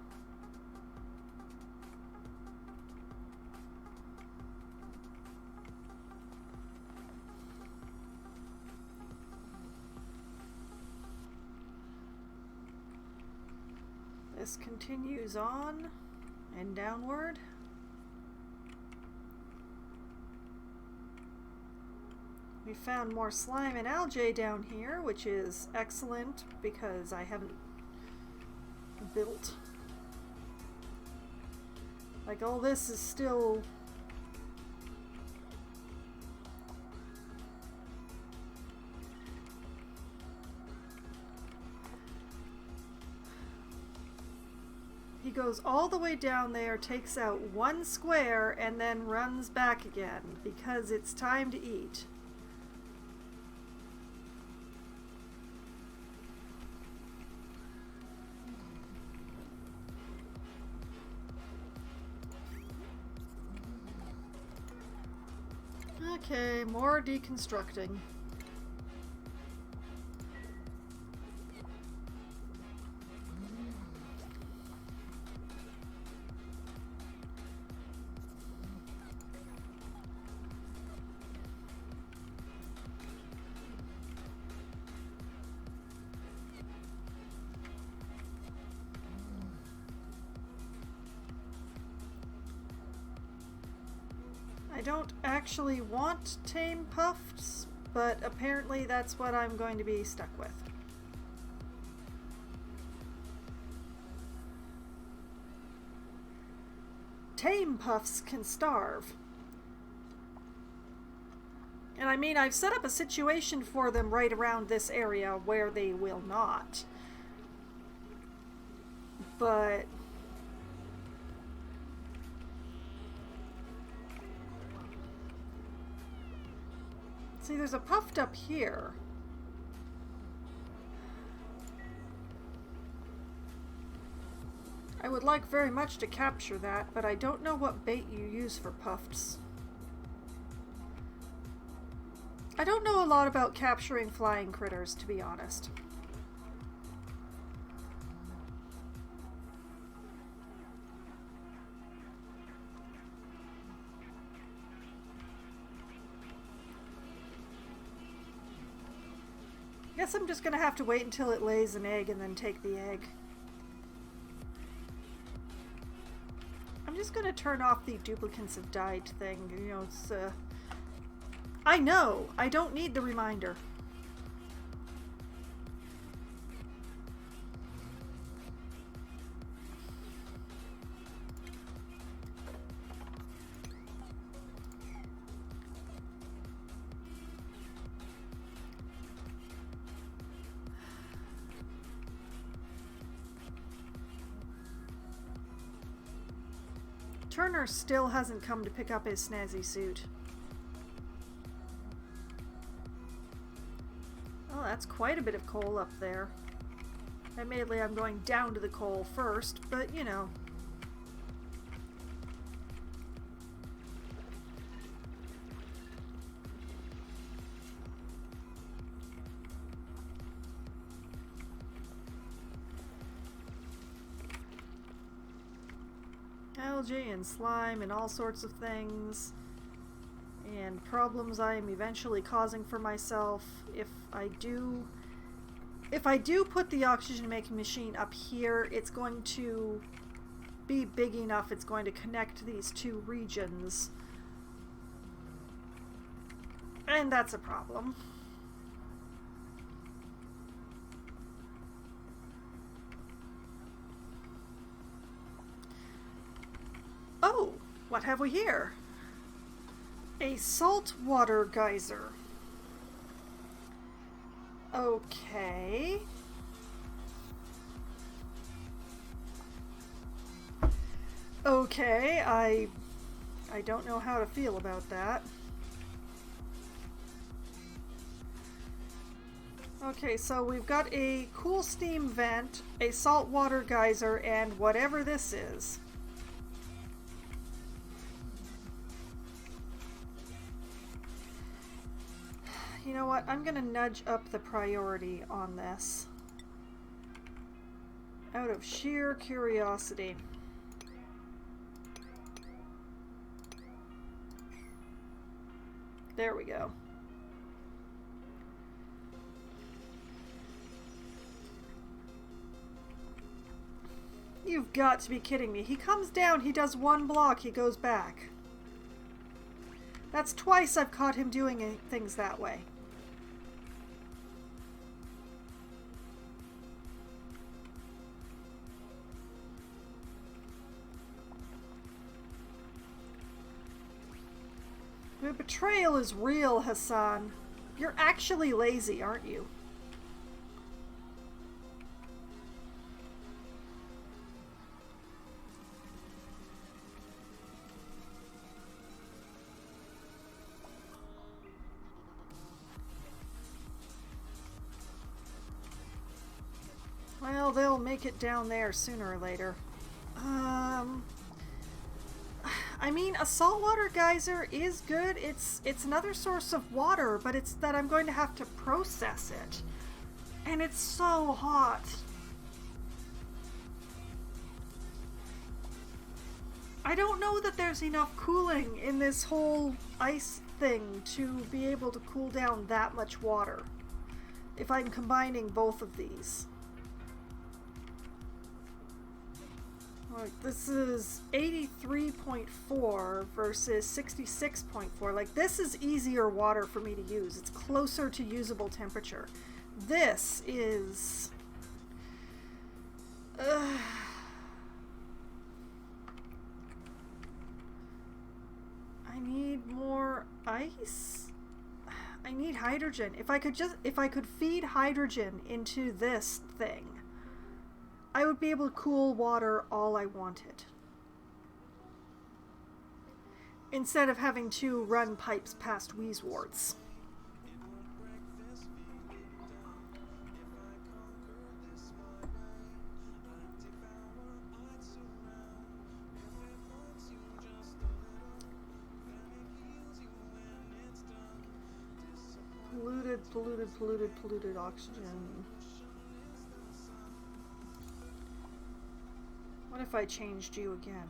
This continues on and downward. We found more slime and algae down here, which is excellent because I haven't built. Like, all this is still... He goes all the way down there, takes out one square, and then runs back again because it's time to eat. Okay, more deconstructing. I don't actually want tame puffs, but apparently that's what I'm going to be stuck with. Tame puffs can starve. And I mean, I've set up a situation for them right around this area where they will not. But... see, there's a puffed up here. I would like very much to capture that, but I don't know what bait you use for puffs. I don't know a lot about capturing flying critters, to be honest. Guess I'm just gonna have to wait until it lays an egg and then take the egg. I'm just gonna turn off the duplicates have died thing. You know, it's I know! I don't need the reminder. Turner still hasn't come to pick up his snazzy suit. Oh, that's quite a bit of coal up there. Admittedly, I'm going down to the coal first, but you know. Algae and slime and all sorts of things. And problems I am eventually causing for myself if I do put the oxygen making machine up here. It's going to be big enough, it's going to connect these two regions, and that's a problem. Oh, what have we here? A saltwater geyser. Okay. Okay, I don't know how to feel about that. Okay, so we've got a cool steam vent, a saltwater geyser, and whatever this is. You know what? I'm gonna nudge up the priority on this. Out of sheer curiosity. There we go. You've got to be kidding me. He comes down, he does one block, he goes back. That's twice I've caught him doing things that way. The betrayal is real, Hassan. You're actually lazy, aren't you? Well, they'll make it down there sooner or later. I mean, a saltwater geyser is good. It's another source of water, but it's that I'm going to have to process it. And it's so hot. I don't know that there's enough cooling in this whole ice thing to be able to cool down that much water if I'm combining both of these. Like, this is 83.4 versus 66.4. Like, this is easier water for me to use. It's closer to usable temperature. This is... I need more ice. I need hydrogen. If I could feed hydrogen into this thing, I would be able to cool water all I wanted. Instead of having to run pipes past Wheezewarts. Polluted oxygen. What if I changed you again?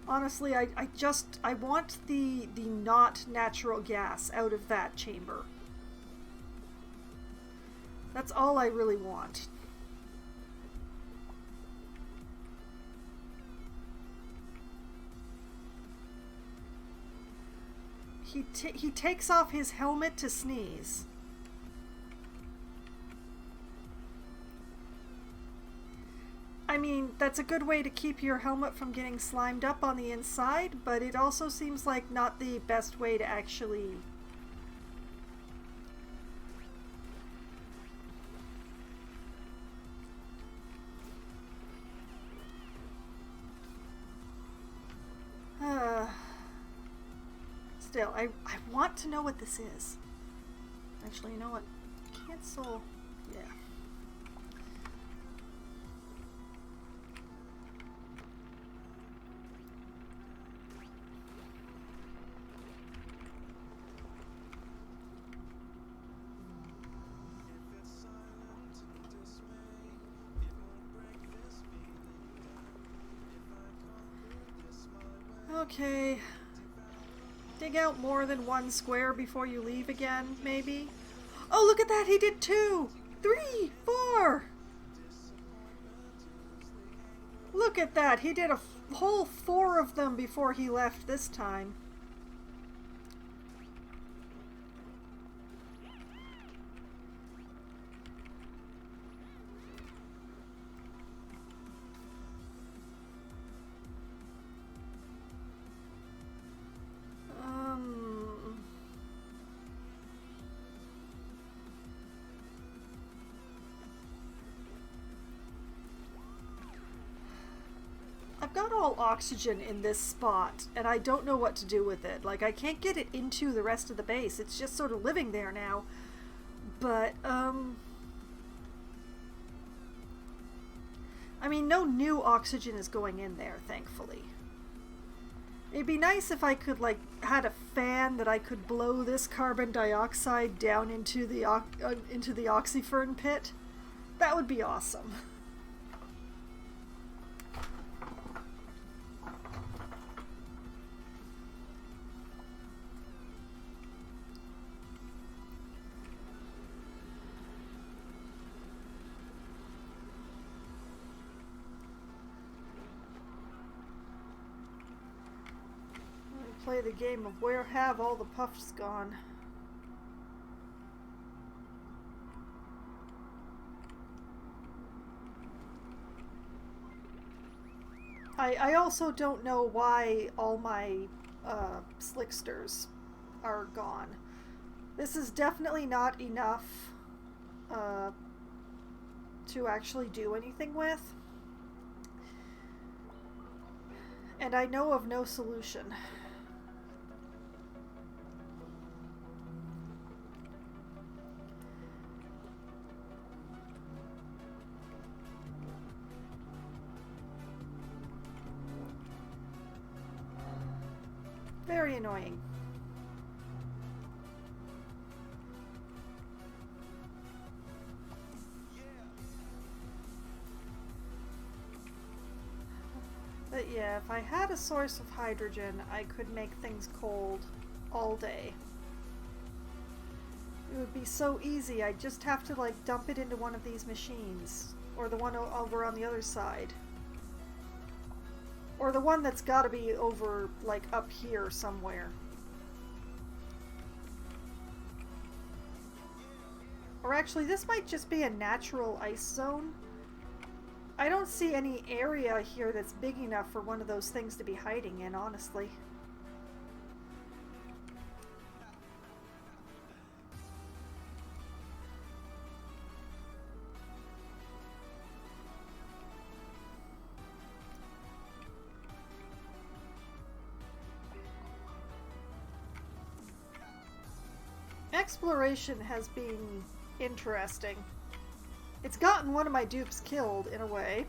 Honestly, I want the not natural gas out of that chamber. That's all I really want. He takes off his helmet to sneeze. I mean, that's a good way to keep your helmet from getting slimed up on the inside, but it also seems like not the best way to actually... still. I want to know what this is. Actually, you know what? Cancel. Yeah. Okay. Dig out more than one square before you leave again, maybe? Oh, look at that! He did 2! 3! 4! Look at that! He did a whole 4 of them before he left this time. I've got all oxygen in this spot, and I don't know what to do with it. Like, I can't get it into the rest of the base. It's just sort of living there now. But, I mean, no new oxygen is going in there, thankfully. It'd be nice if I could, like, had a fan that I could blow this carbon dioxide down into the oxyfern pit. That would be awesome. Play the game of where have all the puffs gone. I also don't know why all my slicksters are gone. This is definitely not enough to actually do anything with. And I know of no solution. Very annoying. But yeah, if I had a source of hydrogen, I could make things cold all day. It would be so easy. I'd just have to, like, dump it into one of these machines. Or the one over on the other side. Or the one that's gotta be over, like, up here somewhere. Or actually, this might just be a natural ice zone. I don't see any area here that's big enough for one of those things to be hiding in, honestly. Exploration has been interesting. It's gotten one of my dupes killed, in a way.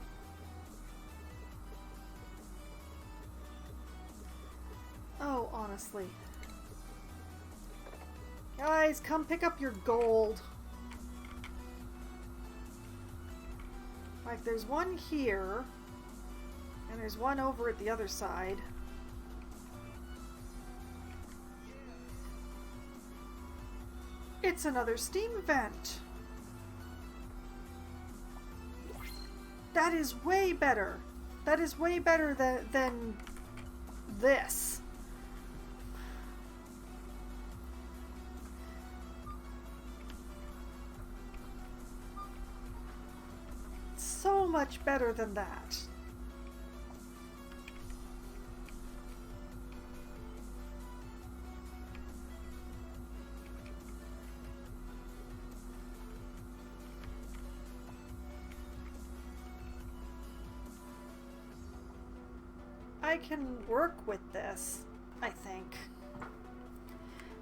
Oh, honestly. Guys, come pick up your gold. Like, there's one here, and there's one over at the other side. It's another steam vent. That is way better. That is way better than this. So much better than that. I can work with this, I think.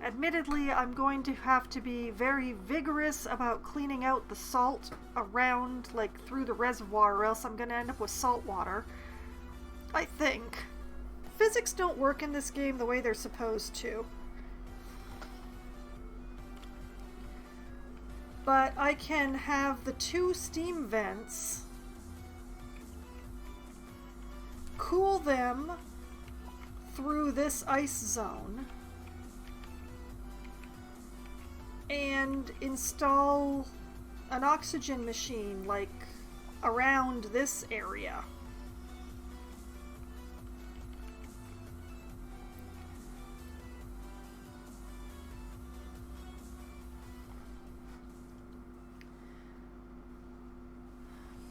Admittedly, I'm going to have to be very vigorous about cleaning out the salt around, like, through the reservoir, or else I'm going to end up with salt water. I think. Physics don't work in this game the way they're supposed to. But I can have the 2 steam vents, cool them through this ice zone, and install an oxygen machine, like, around this area.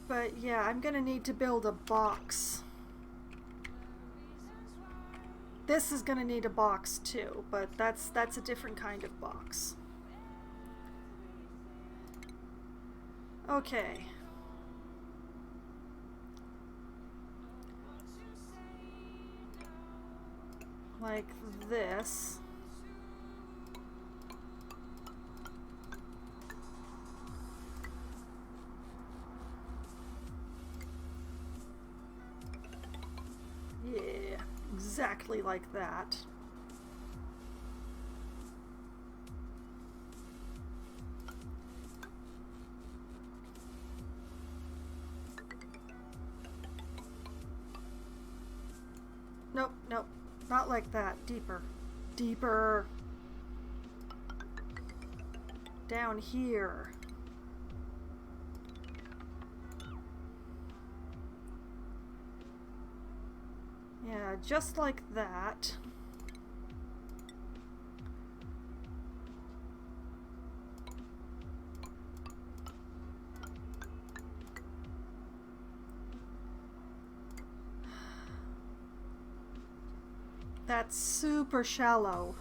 But yeah, I'm gonna need to build a box. This is gonna need a box too, but that's a different kind of box. Okay. Like this. Yeah, exactly like that. Nope, nope, not like that. Deeper. Deeper. Down here. Yeah, just like that. That's super shallow.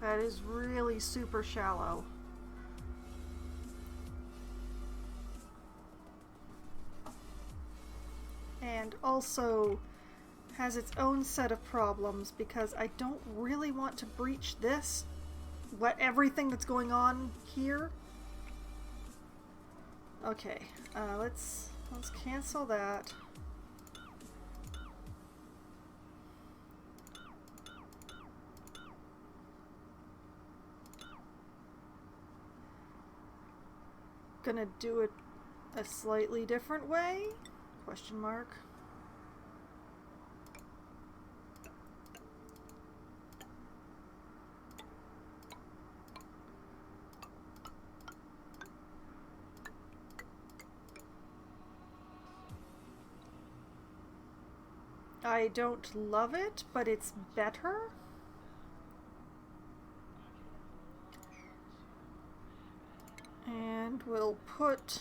That is really super shallow. And also has its own set of problems because I don't really want to breach this, everything that's going on here. Okay, let's cancel that. Gonna do it a slightly different way? Question mark. I don't love it, but it's better. And we'll put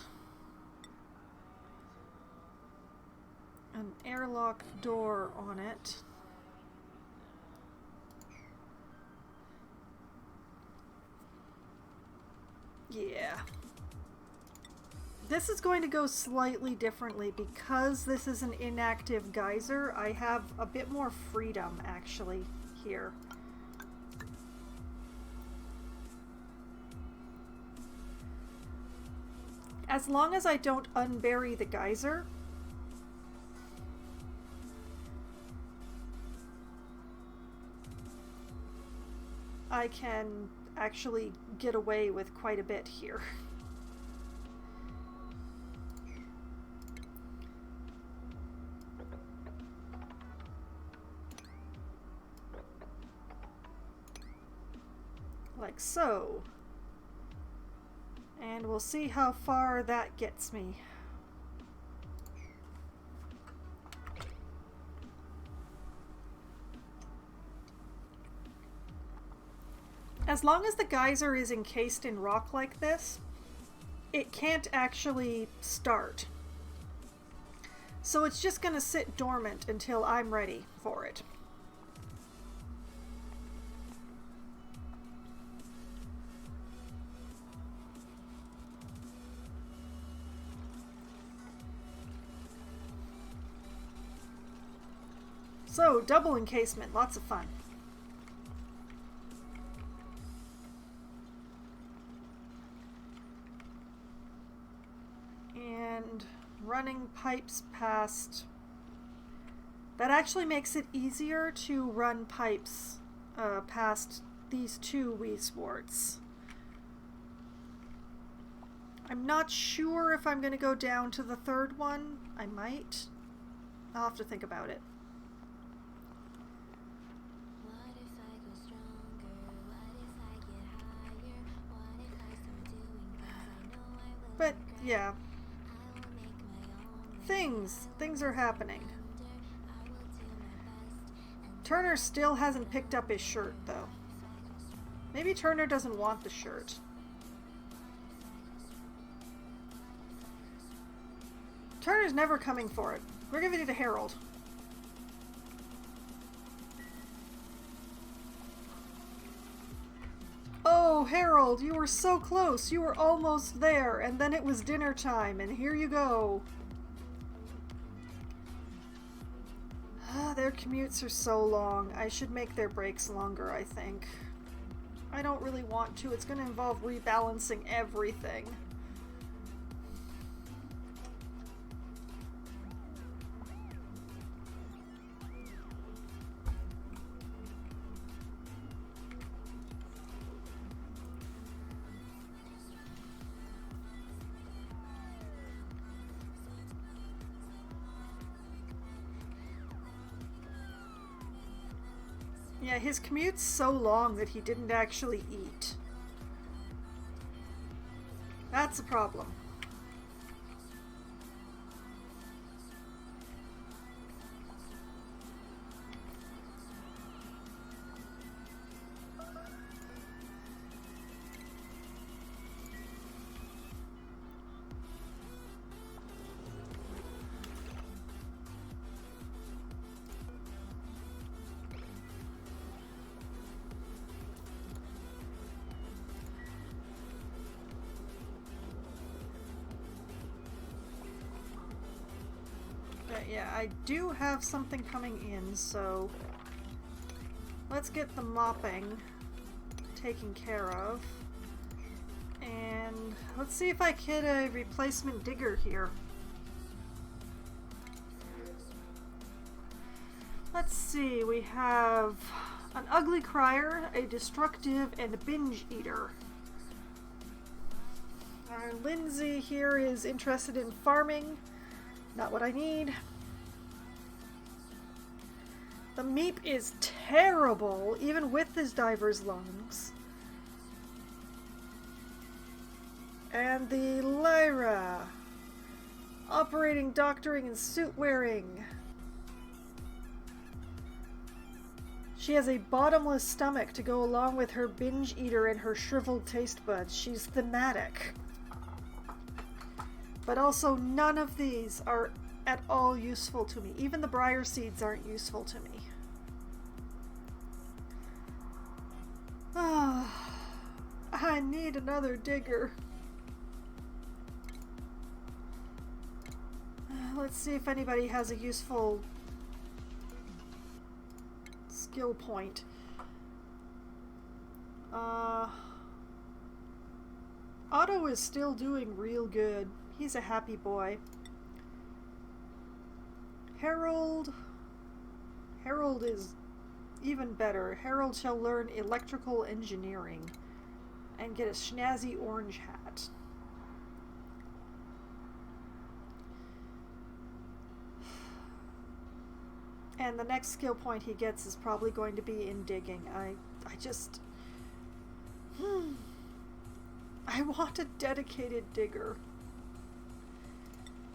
an airlock door on it. Yeah. This is going to go slightly differently because this is an inactive geyser. I have a bit more freedom actually here. As long as I don't unbury the geyser, I can actually get away with quite a bit here. Like so. And we'll see how far that gets me. As long as the geyser is encased in rock like this, it can't actually start. So it's just gonna sit dormant until I'm ready for it. So, double encasement, lots of fun. running pipes past... That actually makes it easier to run pipes past these two Wii Sports. I'm not sure if I'm going to go down to the third one. I might. I'll have to think about it. But, yeah. Things are happening. Turner still hasn't picked up his shirt, though. Maybe Turner doesn't want the shirt. Turner's never coming for it. We're giving it to Harold. Oh, Harold, you were so close. You were almost there, and then it was dinner time, and here you go. Their commutes are so long. I should make their breaks longer, I think. I don't really want to. It's going to involve rebalancing everything. Yeah, his commute's so long that he didn't actually eat. That's a problem. Yeah, I do have something coming in, so let's get the mopping taken care of. And let's see if I get a replacement digger here. Let's see, we have an ugly crier, a destructive, and a binge eater. Our Lindsay here is interested in farming. Not what I need. The Meep is terrible, even with his diver's lungs. And the Lyra. Operating, doctoring, and suit wearing. She has a bottomless stomach to go along with her binge eater and her shriveled taste buds. She's thematic. But also, none of these are at all useful to me. Even the briar seeds aren't useful to me. I need another digger. Let's see if anybody has a useful skill point. Otto is still doing real good. He's a happy boy. Harold is even better. Harold shall learn electrical engineering and get a snazzy orange hat. And the next skill point he gets is probably going to be in digging. I just... I want a dedicated digger.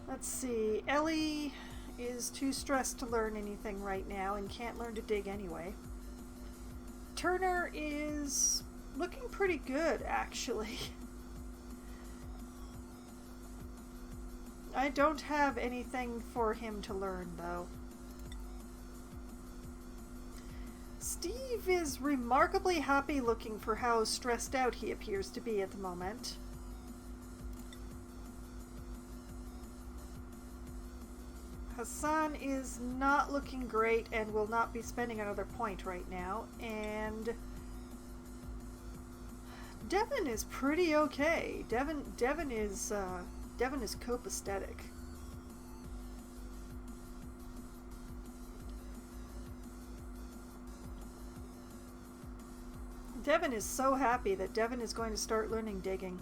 Let's see. Ellie is too stressed to learn anything right now and can't learn to dig anyway. Turner is looking pretty good, actually. I don't have anything for him to learn, though. Steve is remarkably happy looking for how stressed out he appears to be at the moment. Hassan is not looking great and will not be spending another point right now. And Devin is pretty okay. Devin is copacetic. Devin is so happy that Devin is going to start learning digging.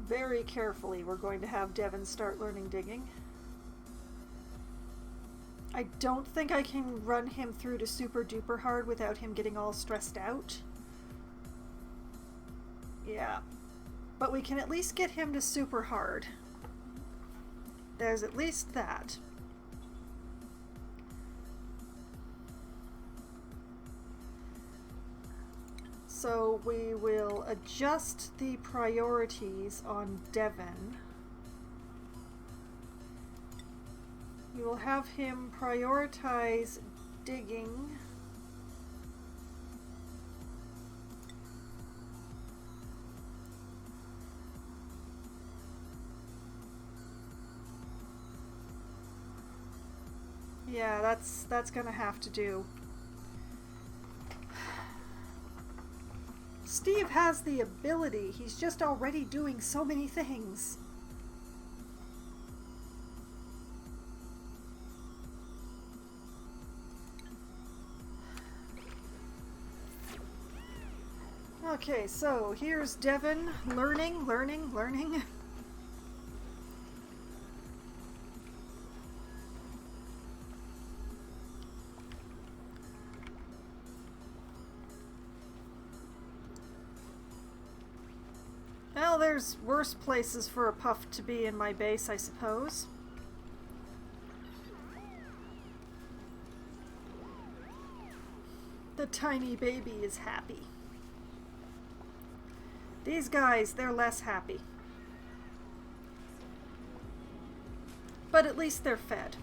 Very carefully, we're going to have Devin start learning digging. I don't think I can run him through to super duper hard without him getting all stressed out. Yeah. But we can at least get him to super hard. There's at least that. So we will adjust the priorities on Devin. We will have him prioritize digging. Yeah, that's gonna have to do. Steve has the ability. He's just already doing so many things. Okay, so here's Devin learning. Well, there's worse places for a puff to be in my base, I suppose. The tiny baby is happy. These guys, they're less happy. But at least they're fed.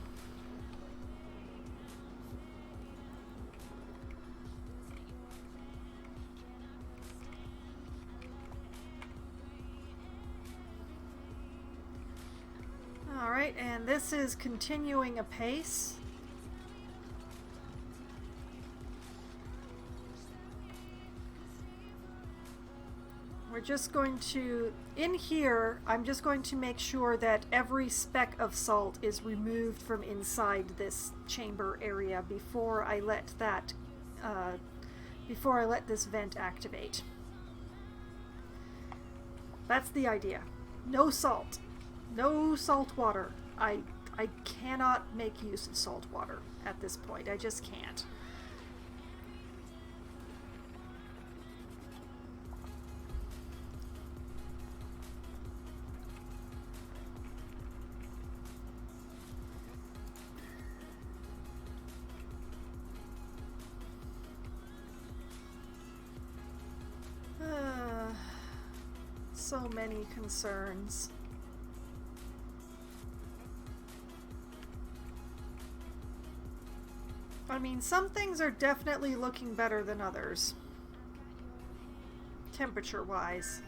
Alright, and this is continuing apace. We're just going to, in here, I'm just going to make sure that every speck of salt is removed from inside this chamber area before I let that, before I let this vent activate. That's the idea. No salt. No salt water. I cannot make use of salt water at this point. I just can't. So many concerns. I mean, some things are definitely looking better than others, temperature-wise.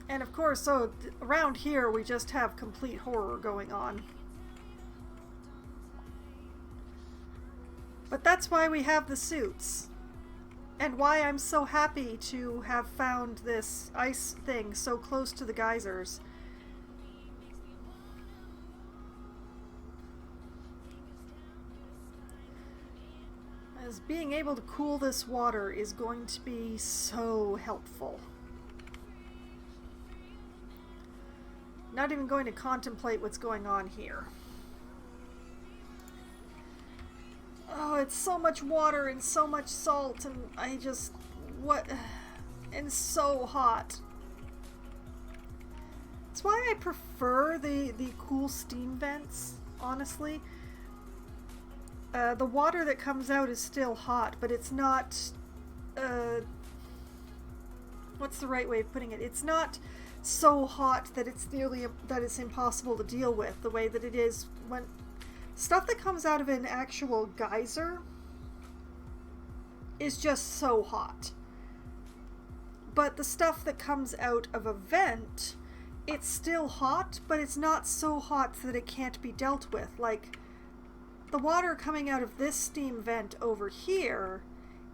And of course, so around here we just have complete horror going on. But that's why we have the suits. And why I'm so happy to have found this ice thing so close to the geysers. As being able to cool this water is going to be so helpful. Not even going to contemplate what's going on here. Oh, it's so much water and so much salt, and I just... what... and so hot. That's why I prefer the cool steam vents, honestly. The water that comes out is still hot, but it's not... what's the right way of putting it? It's not so hot that it's nearly... that it's impossible to deal with, the way that it is when... Stuff that comes out of an actual geyser is just so hot. But the stuff that comes out of a vent, it's still hot, but it's not so hot that it can't be dealt with. Like, the water coming out of this steam vent over here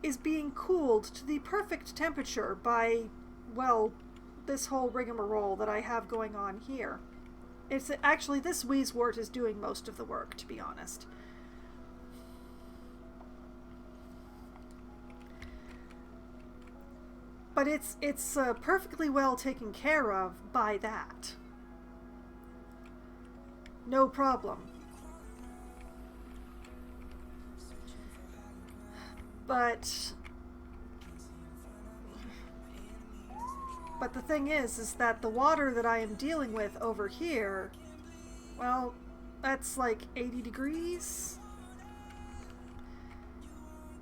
is being cooled to the perfect temperature by, well, this whole rigmarole that I have going on here. It's actually, this Wheezewort is doing most of the work, to be honest. But it's perfectly well taken care of by that. No problem. But the thing is that the water that I am dealing with over here, well, that's like 80 degrees.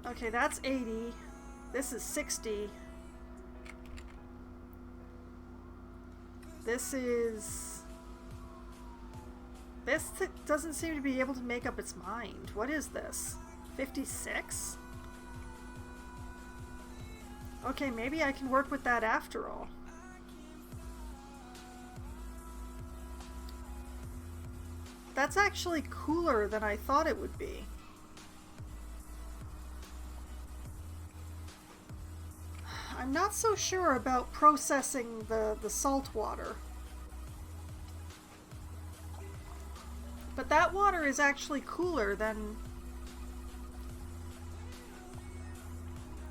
Okay, that's 80. This is 60. This doesn't seem to be able to make up its mind. What is this? 56? Okay, maybe I can work with that after all. That's actually cooler than I thought it would be. I'm not so sure about processing the salt water. But that water is actually cooler than...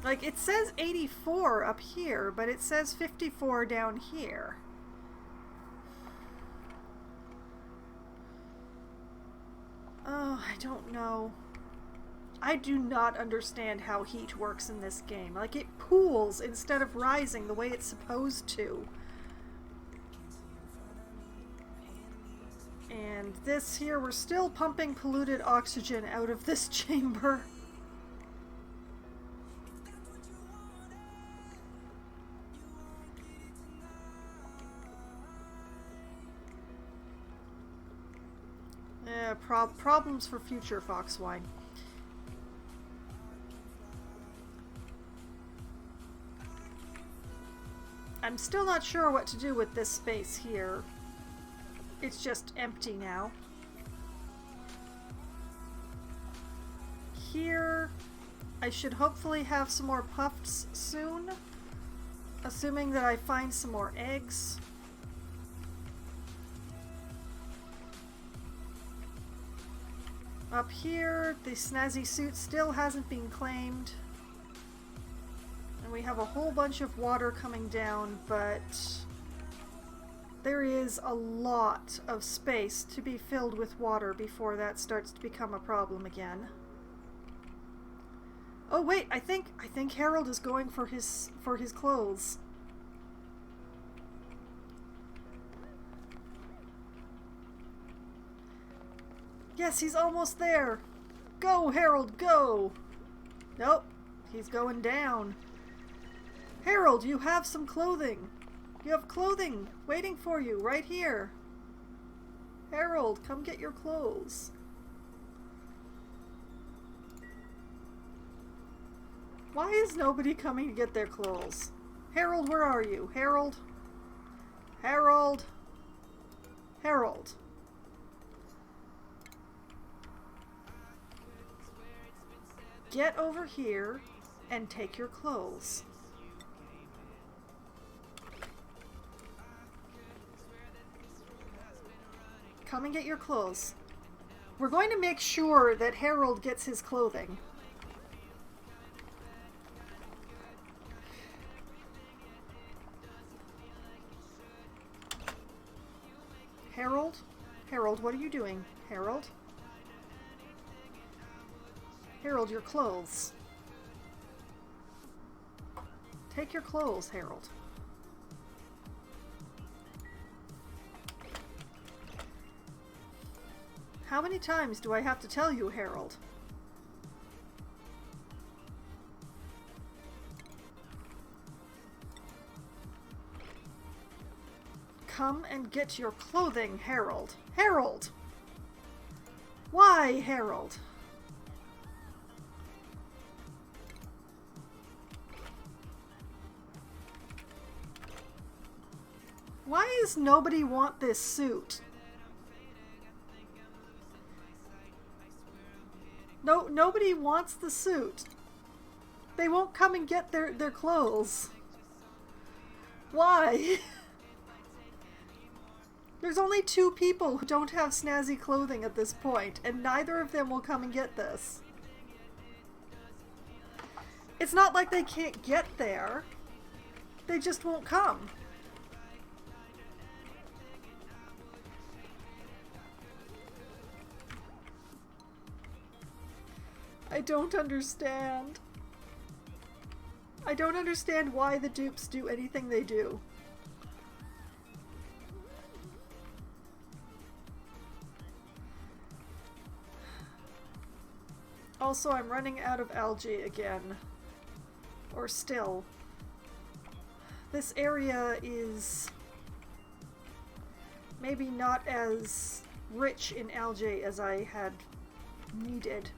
Like, it says 84 up here, but it says 54 down here. Oh, I don't know. I do not understand how heat works in this game. Like, it pools instead of rising the way it's supposed to. And this here, we're still pumping polluted oxygen out of this chamber. Problems for future Foxwine. I'm still not sure what to do with this space here. It's just empty now. Here, I should hopefully have some more puffs soon, assuming that I find some more eggs. Up here, the snazzy suit still hasn't been claimed. And we have a whole bunch of water coming down, but there is a lot of space to be filled with water before that starts to become a problem again. Oh wait, I think Harold is going for his clothes. Yes, he's almost there. Go, Harold, go! Nope, he's going down. Harold, you have some clothing. You have clothing waiting for you right here. Harold, come get your clothes. Why is nobody coming to get their clothes? Harold, where are you? Harold? Harold? Harold? Get over here and take your clothes. Come and get your clothes. We're going to make sure that Harold gets his clothing. Harold? Harold, what are you doing? Harold? Harold, your clothes. Take your clothes, Harold. How many times do I have to tell you, Harold? Come and get your clothing, Harold. Harold! Why, Harold? Why does nobody want this suit? No, nobody wants the suit. They won't come and get their clothes. Why? There's only 2 people who don't have snazzy clothing at this point, and neither of them will come and get this. It's not like they can't get there. They just won't come. I don't understand. I don't understand why the dupes do anything they do. Also, I'm running out of algae again. Or still. This area is maybe not as rich in algae as I had needed.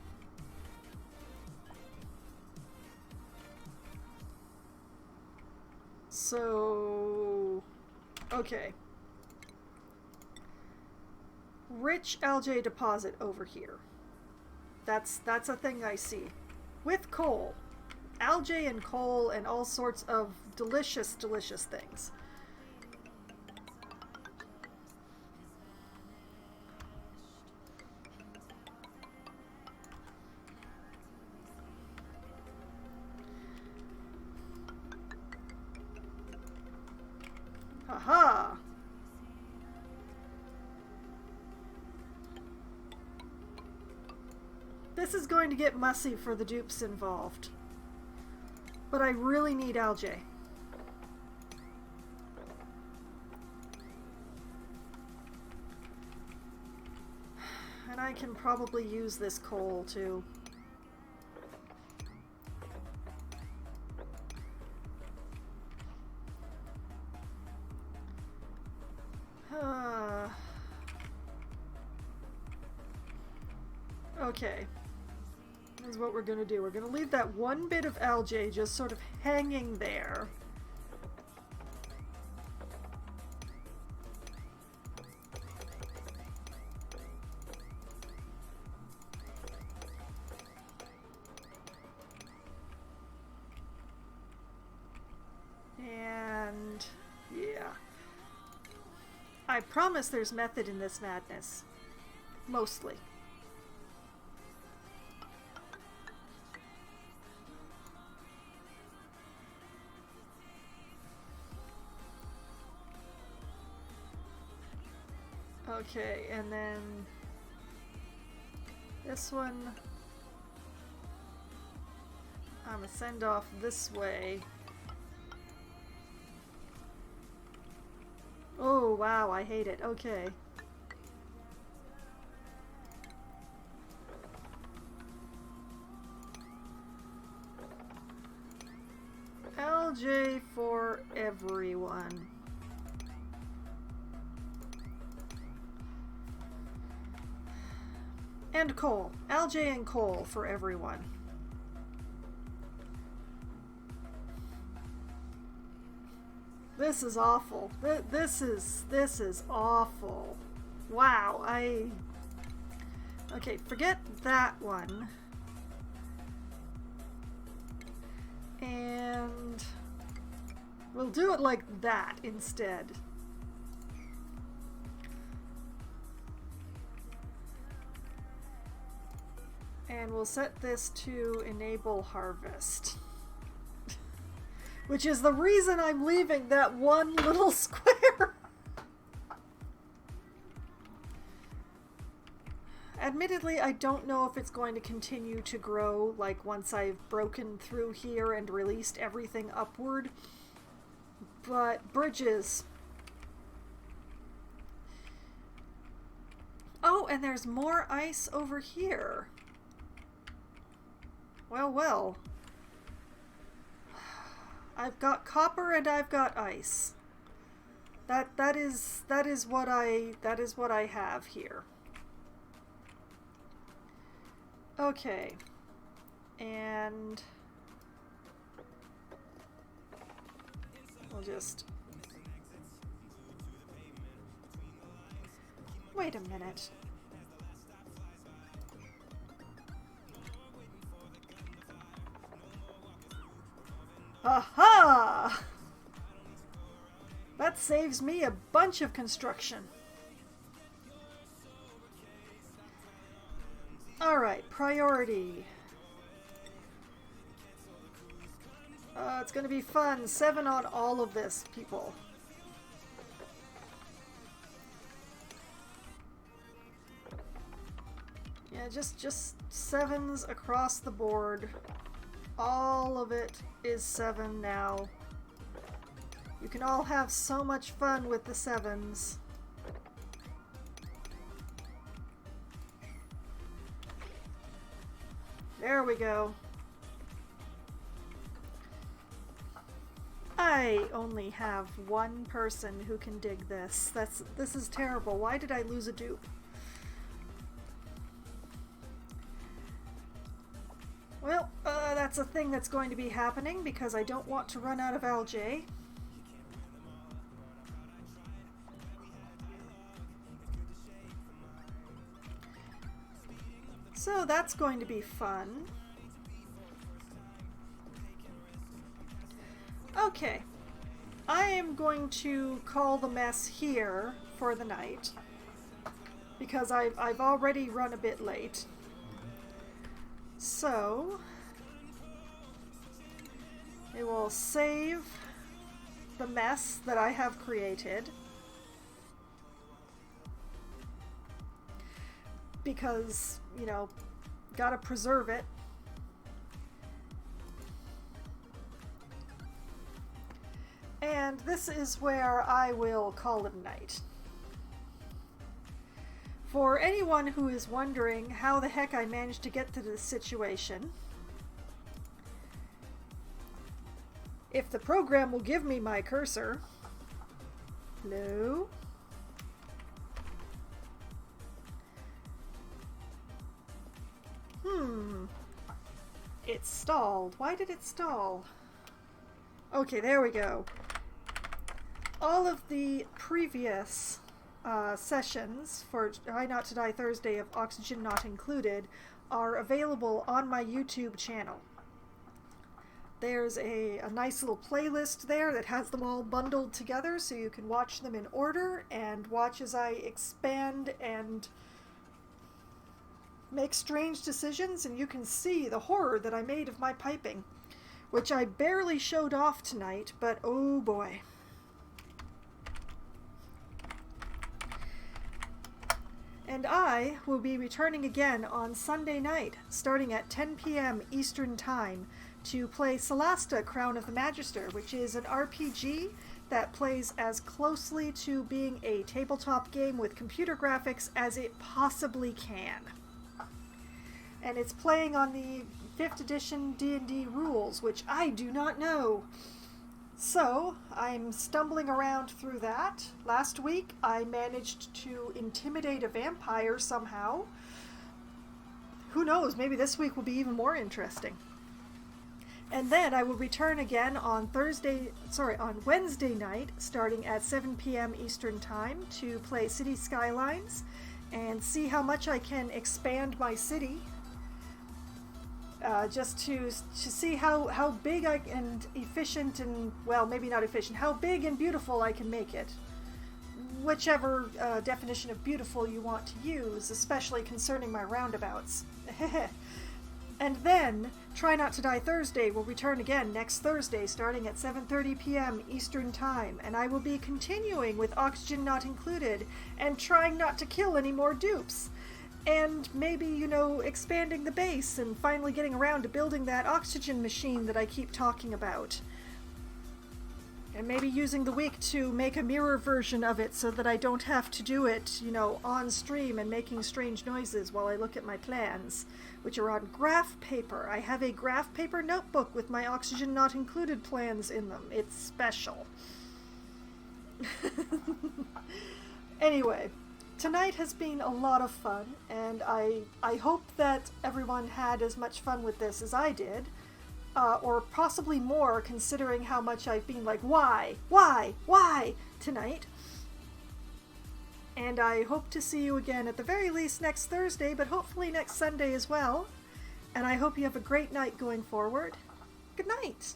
So, okay. Rich algae deposit over here. That's a thing I see. With coal. Algae and coal and all sorts of delicious, delicious things. Haha! This is going to get messy for the dupes involved. But I really need algae. And I can probably use this coal too. Okay. Is what we're going to do. We're going to leave that one bit of algae just sort of hanging there. And yeah. I promise there's method in this madness. Mostly. Okay, and then this one I'm gonna send off this way. Oh wow, I hate it. Okay. LJ for everyone. And coal. Algae and coal for everyone. This is awful. This is awful. Wow, okay, forget that one. And we'll do it like that instead. And we'll set this to enable harvest. Which is the reason I'm leaving that one little square. Admittedly, I don't know if it's going to continue to grow, like once I've broken through here and released everything upward. But bridges. Oh, and there's more ice over here. Well, well. I've got copper and I've got ice. That is what I have here. Okay. And we'll just wait a minute. Aha! That saves me a bunch of construction. Alright, priority. It's gonna be fun. 7 on all of this, people. Yeah, just 7s across the board. All of it is 7 now. You can all have so much fun with the 7s. There we go. I only have one person who can dig this. This is terrible. Why did I lose a dupe? Well, that's a thing that's going to be happening because I don't want to run out of algae. So that's going to be fun. Okay, I am going to call the mess here for the night because I've already run a bit late. So it will save the mess that I have created because, you know, gotta preserve it. And this is where I will call it a night. For anyone who is wondering how the heck I managed to get to this situation, if the program will give me my cursor. Hello? It stalled. Why did it stall? Okay, there we go. All of the previous sessions for Try Not to Die Thursday of Oxygen Not Included are available on my YouTube channel. There's a nice little playlist there that has them all bundled together so you can watch them in order and watch as I expand and make strange decisions, and you can see the horror that I made of my piping, which I barely showed off tonight, but oh boy. And I will be returning again on Sunday night, starting at 10 p.m. Eastern Time, to play Celasta Crown of the Magister, which is an RPG that plays as closely to being a tabletop game with computer graphics as it possibly can. And it's playing on the 5th edition D&D rules, which I do not know. So, I'm stumbling around through that. Last week, I managed to intimidate a vampire somehow. Who knows, maybe this week will be even more interesting. And then I will return again on Wednesday night, starting at 7 p.m. Eastern Time, to play City Skylines and see how much I can expand my city. Just to see how big and efficient and, well, maybe not efficient, how big and beautiful I can make it. Whichever definition of beautiful you want to use, especially concerning my roundabouts. And then, Try Not to Die Thursday will return again next Thursday, starting at 7:30 p.m. Eastern Time, and I will be continuing with Oxygen Not Included, and trying not to kill any more dupes. And maybe, you know, expanding the base and finally getting around to building that oxygen machine that I keep talking about. And maybe using the week to make a mirror version of it so that I don't have to do it, you know, on stream and making strange noises while I look at my plans, which are on graph paper. I have a graph paper notebook with my Oxygen Not Included plans in them. It's special. Anyway. Tonight has been a lot of fun, and I hope that everyone had as much fun with this as I did, or possibly more, considering how much I've been like, why, tonight. And I hope to see you again at the very least next Thursday, but hopefully next Sunday as well. And I hope you have a great night going forward. Good night.